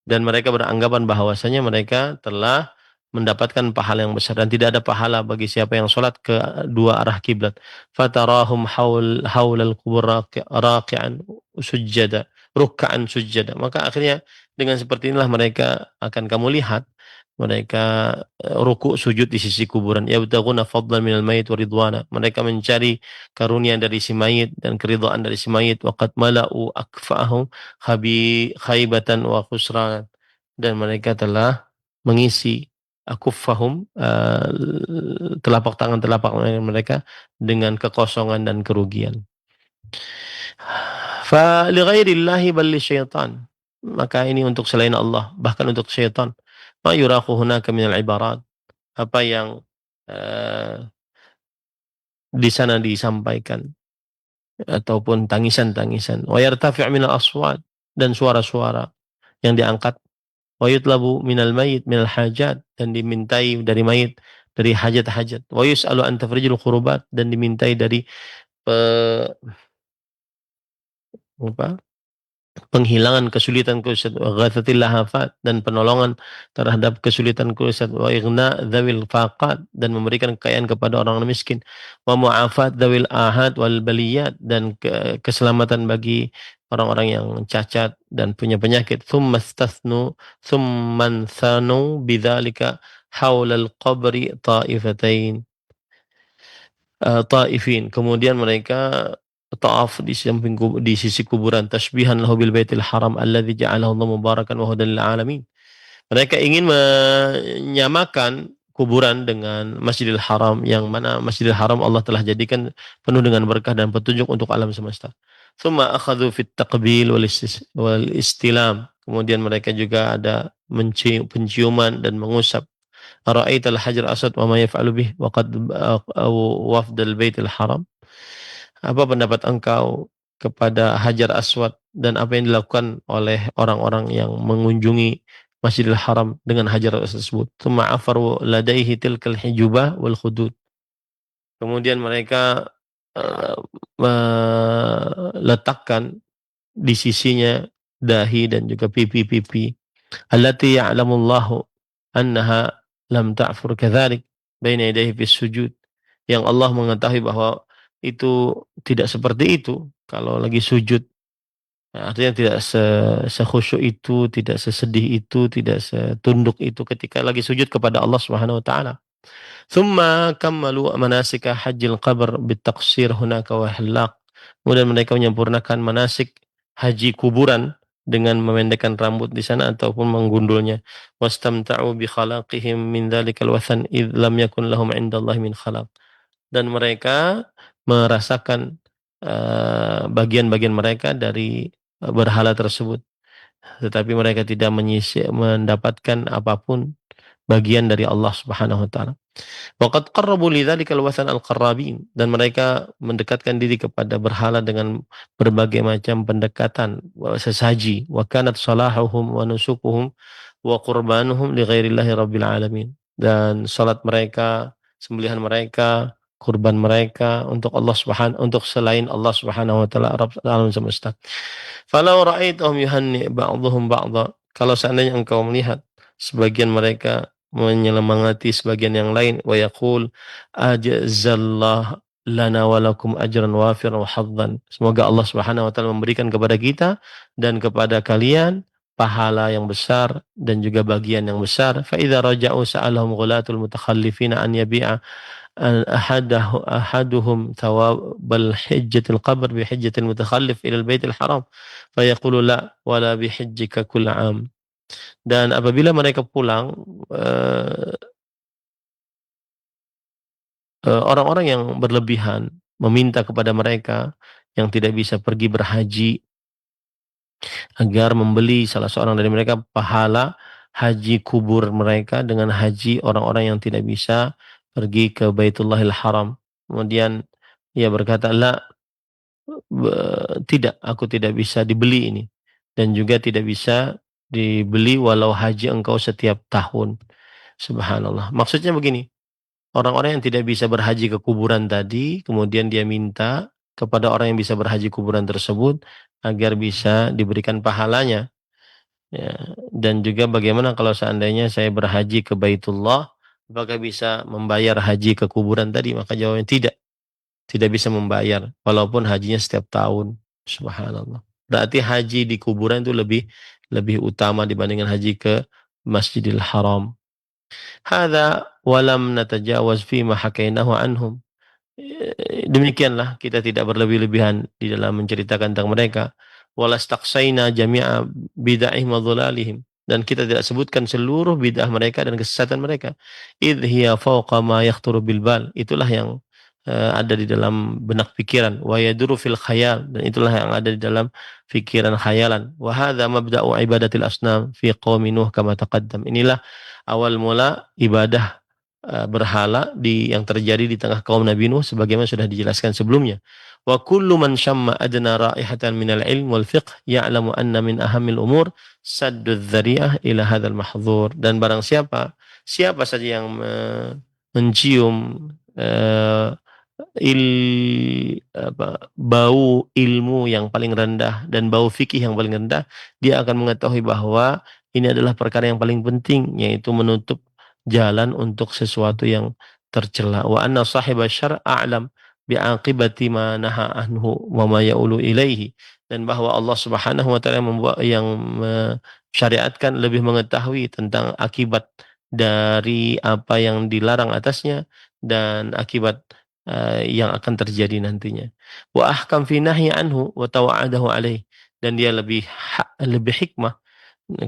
Dan mereka beranggapan bahwasanya mereka telah mendapatkan pahala yang besar, dan tidak ada pahala bagi siapa yang salat ke dua arah kiblat. Fatarahum haulal qubur raqi'an sujjada, ruk'an sujjada. Maka akhirnya dengan seperti inilah mereka akan kamu lihat mereka ruku' sujud di sisi kuburan. Yabtaghuna fadlan minal mayit wa ridwana. Mereka mencari karunia dari si mayit dan keridhaan dari si mayit. Wa qad mala'u akfa'ahum khaybatan wa khusran. Dan mereka telah mengisi akuffahum, telapak tangan mereka dengan kekosongan dan kerugian. Fa li ghairillahi bal lisyaitan. Maka ini untuk selain Allah, bahkan untuk syaitan. Ma yuraqu hunaka minal ibarat. Apa yang di sana disampaikan ataupun tangisan-tangisan. Wa yartafi' minal aswat, dan suara-suara yang diangkat wa yutlabu minal mayit minal hajat, dan dimintai dari mayit dari hajat-hajat, wa yus'alu an tafrijil qurubat, dan dimintai dari pe- apa? Penghilangan kesulitan-kesulitan, wa ghathatil lahafat, dan penolongan terhadap kesulitan-kesulitan, wa ighna dzawil faqat, dan memberikan kekayaan kepada orang miskin, wa mu'afat dzawil ahad wal baliyat, dan keselamatan bagi orang-orang yang cacat dan punya penyakit. Tsumman thanu bidzalika haulal qabri ta'ifatain ta'ifin. Kemudian mereka ta'af di samping di sisi kuburan, tasbihan lahu bil baitil haram alladzi ja'alahu Allah mubarakan wa hudan lil alamin. Mereka ingin menyamakan kuburan dengan Masjidil Haram, yang mana Masjidil Haram Allah telah jadikan penuh dengan berkah dan petunjuk untuk alam semesta. Tsumma akhadhu fit taqbil wal istilam. Kemudian mereka juga ada penciuman dan mengusap. Ara'aital hajar aswad wa ma yaf'alu bih wa qad wafdal baitil haram. Apa pendapat engkau kepada hajar aswad dan apa yang dilakukan oleh orang-orang yang mengunjungi Masjidil Haram dengan hajar tersebut? Tsumma afaru ladaihi tilkal hijubah wal khudud. Kemudian mereka meletakkan di sisinya dahi dan juga pipi-pipi. Allati ya'lamullahu annaha lam ta'fur kadzalik baina yadayhi fis sujud. Yang Allah mengetahui bahwa itu tidak seperti itu kalau lagi sujud. Nah, artinya tidak sekhusyuk itu, tidak sesedih itu, tidak setunduk itu ketika lagi sujud kepada Allah Subhanahu wa taala. Tsumma kammalu manasika hajjil qabr bitaqsir hunaka wa halaq. Kemudian mereka menyempurnakan manasik haji kuburan dengan memendekkan rambut di sana ataupun menggundulnya. Wastamta'u bi khalaqihim min dzalikal wathan id lam yakun lahum 'indallahi min khalaq. Dan mereka merasakan bagian-bagian mereka dari berhala tersebut, tetapi mereka tidak mendapatkan apapun bagian dari Allah Subhanahu wa taala. Waqad qarrabu lidzalikal wathan al-qarrabin, dan mereka mendekatkan diri kepada berhala dengan berbagai macam pendekatan sesaji. Wa kanat salahuhum wa nusukuhum wa qurbanuhum li ghairillahi rabbil alamin. Dan salat mereka, sembelihan mereka, kurban mereka untuk untuk selain Allah Subhanahu wa taala, Rabb alam semesta. Falau ra'aitahum yuhanni ba'dhum ba'dha, kalau seandainya engkau melihat sebagian mereka menyemangati sebagian yang lain, wa yaqul ajazallah lana wa lakum ajran wafiran wa haddan. Semoga Allah Subhanahu wa taala memberikan kepada kita dan kepada kalian pahala yang besar dan juga bagian yang besar. Fa idza raja'u sa'alahum ghulatul mutakhallifina an yabi'a ahaduhum thawabal hijjatil qabr bi hijjatil mutakhallif ila al-baitil haram fa yaqulu la wala bi hijjika kull 'am. Dan apabila mereka pulang, orang-orang yang berlebihan meminta kepada mereka yang tidak bisa pergi berhaji agar membeli salah seorang dari mereka pahala haji kubur mereka dengan haji orang-orang yang tidak bisa pergi ke Baitullahil Haram. Kemudian ia berkata, "La, tidak, aku tidak bisa dibeli ini, dan juga tidak bisa dibeli walau haji engkau setiap tahun." Subhanallah. Maksudnya begini, orang-orang yang tidak bisa berhaji ke kuburan tadi, kemudian dia minta kepada orang yang bisa berhaji kuburan tersebut agar bisa diberikan pahalanya. Ya, dan juga bagaimana kalau seandainya saya berhaji ke Baitullah, apakah bisa membayar haji ke kuburan tadi? Maka jawabnya tidak. Tidak bisa membayar walaupun hajinya setiap tahun. Subhanallah. Berarti haji di kuburan itu lebih utama dibandingkan haji ke Masjidil Haram. Hadza walam natajawaz fi ma hakainahu anhum. Demikianlah kita tidak berlebih-lebihan di dalam menceritakan tentang mereka. Walastaqsaina jami'a bid'ahim wa dhalalihim, dan kita tidak sebutkan seluruh bid'ah mereka dan kesesatan mereka. Idh hiya fawqa ma yakhturu bil bal, itulah yang ada di dalam benak pikiran. Wa yaduru fil khayal, dan itulah yang ada di dalam pikiran khayalan. Wa hadza mabda'u ibadatil asnam fi qaumi Nuh kama taqaddam. Inilah awal mula ibadah berhala yang terjadi di tengah kaum Nabi Nuh sebagaimana sudah dijelaskan sebelumnya. Wa kullu man syamma adna raihatan minal ilm wal fiqh ya'lamu anna min ahamil umur saddu dzari'ah ila hadzal mahdzur. Dan barang siapa saja yang mencium bau ilmu yang paling rendah dan bau fikih yang paling rendah, dia akan mengetahui bahwa ini adalah perkara yang paling penting, yaitu menutup jalan untuk sesuatu yang tercela. Wa anna sahibasy syar' a'lam bi'aqibati ma naha anhu wa ma ya'ulu ilaihi. Dan bahwa Allah Subhanahu wa taala yang syariatkan lebih mengetahui tentang akibat dari apa yang dilarang atasnya dan akibat yang akan terjadi nantinya. Wa ahkam fi nahyi anhu wa tawa'adahu alaih. Dan dia lebih hikmah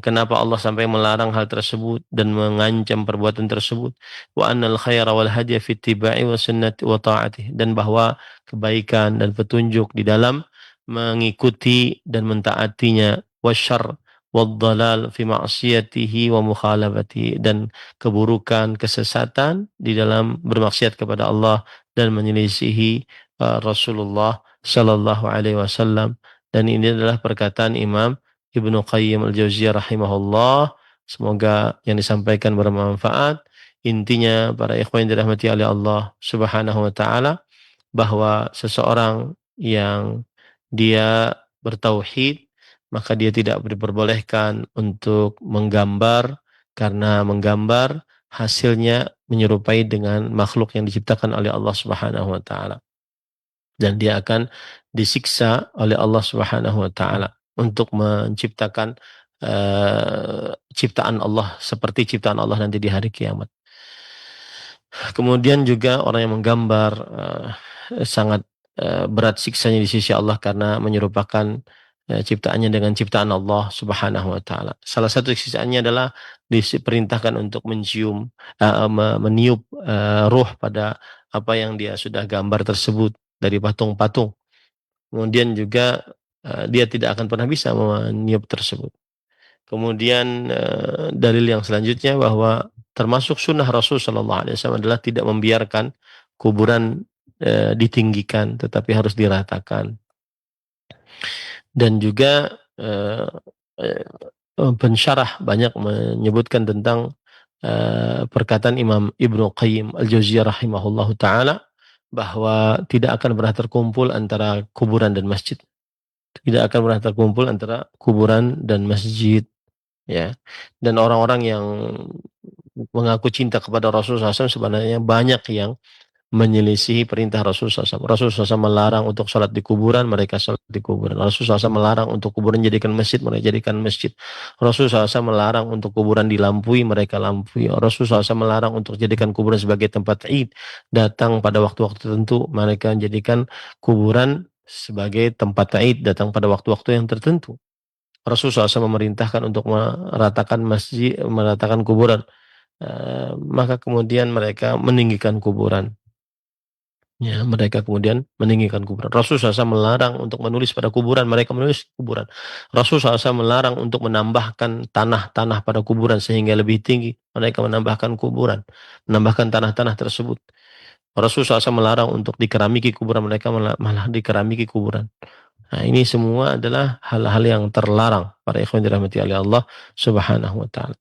kenapa Allah sampai melarang hal tersebut dan mengancam perbuatan tersebut. Wa annal khaira wal hadiya fi ittiba'i wa sunnati wa ta'atih. Dan bahwa kebaikan dan petunjuk di dalam mengikuti dan mentaatinya, wasyarr wad dalal fi ma'siyatihi wa mukhalafatihi. Dan keburukan, kesesatan di dalam bermaksiat kepada Allah dan menyelisihi Rasulullah sallallahu alaihi wasallam. Dan ini adalah perkataan Imam Ibnu Qayyim al-Jauziyah rahimahullah. Semoga yang disampaikan bermanfaat. Intinya para ikhwan yang dirahmati oleh Allah Subhanahu wa taala, bahwa seseorang yang dia bertauhid, maka dia tidak diperbolehkan untuk menggambar, karena menggambar hasilnya menyerupai dengan makhluk yang diciptakan oleh Allah Subhanahu wa taala. Dan dia akan disiksa oleh Allah Subhanahu wa taala untuk menciptakan ciptaan Allah seperti ciptaan Allah nanti di hari kiamat. Kemudian juga orang yang menggambar sangat berat siksanya di sisi Allah karena menyerupakan ciptaannya dengan ciptaan Allah Subhanahu wa taala. Salah satu siksaannya adalah diperintahkan untuk meniup ruh pada apa yang dia sudah gambar tersebut dari patung-patung. Kemudian juga dia tidak akan pernah bisa meniup tersebut. Kemudian dalil yang selanjutnya bahwa termasuk sunnah Rasul sallallahu alaihi wasallam adalah tidak membiarkan kuburan ditinggikan, tetapi harus diratakan. Dan juga pensyarah banyak menyebutkan tentang perkataan Imam Ibnu Qayyim al-Jauziyah rahimahullahu taala, bahwa tidak akan pernah terkumpul antara kuburan dan masjid. Tidak akan pernah terkumpul antara kuburan dan masjid, ya. Dan orang-orang yang mengaku cinta kepada Rasulullah SAW sebenarnya banyak yang menyelisihi perintah Rasulullah SAW. Rasulullah SAW melarang untuk sholat di kuburan, mereka sholat di kuburan. Rasulullah SAW melarang untuk kuburan jadikan masjid, mereka jadikan masjid. Rasulullah SAW melarang untuk kuburan dilampui, mereka lampui. Rasulullah SAW melarang untuk jadikan kuburan sebagai tempat id, datang pada waktu-waktu tertentu, mereka jadikan kuburan sebagai tempat id, datang pada waktu-waktu yang tertentu. Rasulullah SAW memerintahkan untuk meratakan masjid, meratakan kuburan. Maka kemudian mereka meninggikan kuburan. Ya, mereka kemudian meninggikan kuburan. Rasulullah SAW melarang untuk menulis pada kuburan, mereka menulis kuburan. Rasulullah SAW melarang untuk menambahkan tanah-tanah pada kuburan sehingga lebih tinggi, mereka menambahkan kuburan, menambahkan tanah-tanah tersebut. Rasulullah SAW melarang untuk dikeramiki kuburan, mereka malah dikeramiki kuburan. Nah, ini semua adalah hal-hal yang terlarang para ikhwan dirahmati oleh Allah Subhanahu wa taala.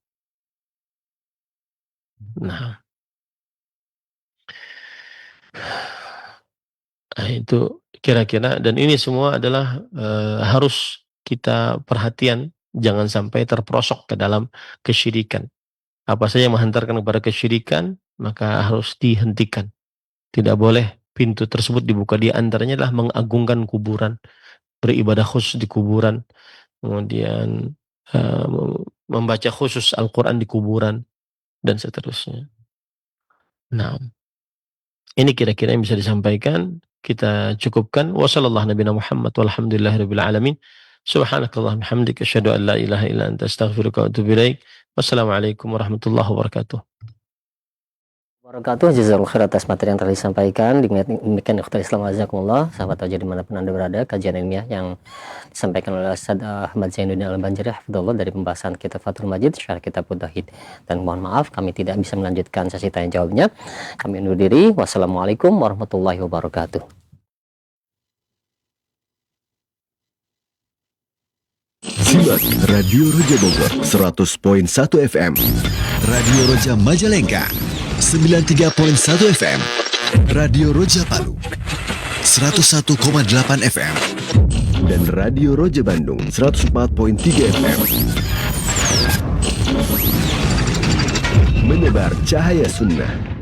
Nah, itu kira-kira, dan ini semua adalah harus kita perhatian, jangan sampai terperosok ke dalam kesyirikan. Apa saja yang menghantarkan kepada kesyirikan, maka harus dihentikan. Tidak boleh pintu tersebut dibuka. Di antaranya adalah mengagungkan kuburan, beribadah khusus di kuburan, kemudian membaca khusus Al-Quran di kuburan, dan seterusnya. Nah, ini kira-kira yang bisa disampaikan. Kita cukupkan. Wassallallahu nabiyana Muhammad walhamdulillahirabbil alamin. Subhanakallahumma hamdika asyhadu an la ilaha illa anta astaghfiruka wa atubu ilaik. Wassalamualaikum warahmatullahi wabarakatuh. Wabarakatuh, jazakallahu khair atas materi yang telah disampaikan. Demikian ikhtal Islam azakumullah, sahabat Roja dimanapun Anda berada, kajian ilmiah yang disampaikan oleh Ustaz Ahmad Zainuddin Al-Banjari hafizahullah dari pembahasan kitab Fathul Majid syarah kitab Tauhid. Dan mohon maaf kami tidak bisa melanjutkan sesi tanya jawabnya. Kami undur diri. Wassalamualaikum warahmatullahi wabarakatuh. Simak Radio Roja Bogor 100.1 FM, Radio Roja Majalengka 93.1 FM, Radio Roja Palu 101,8 FM, dan Radio Roja Bandung 104.3 FM. Menebar cahaya sunnah.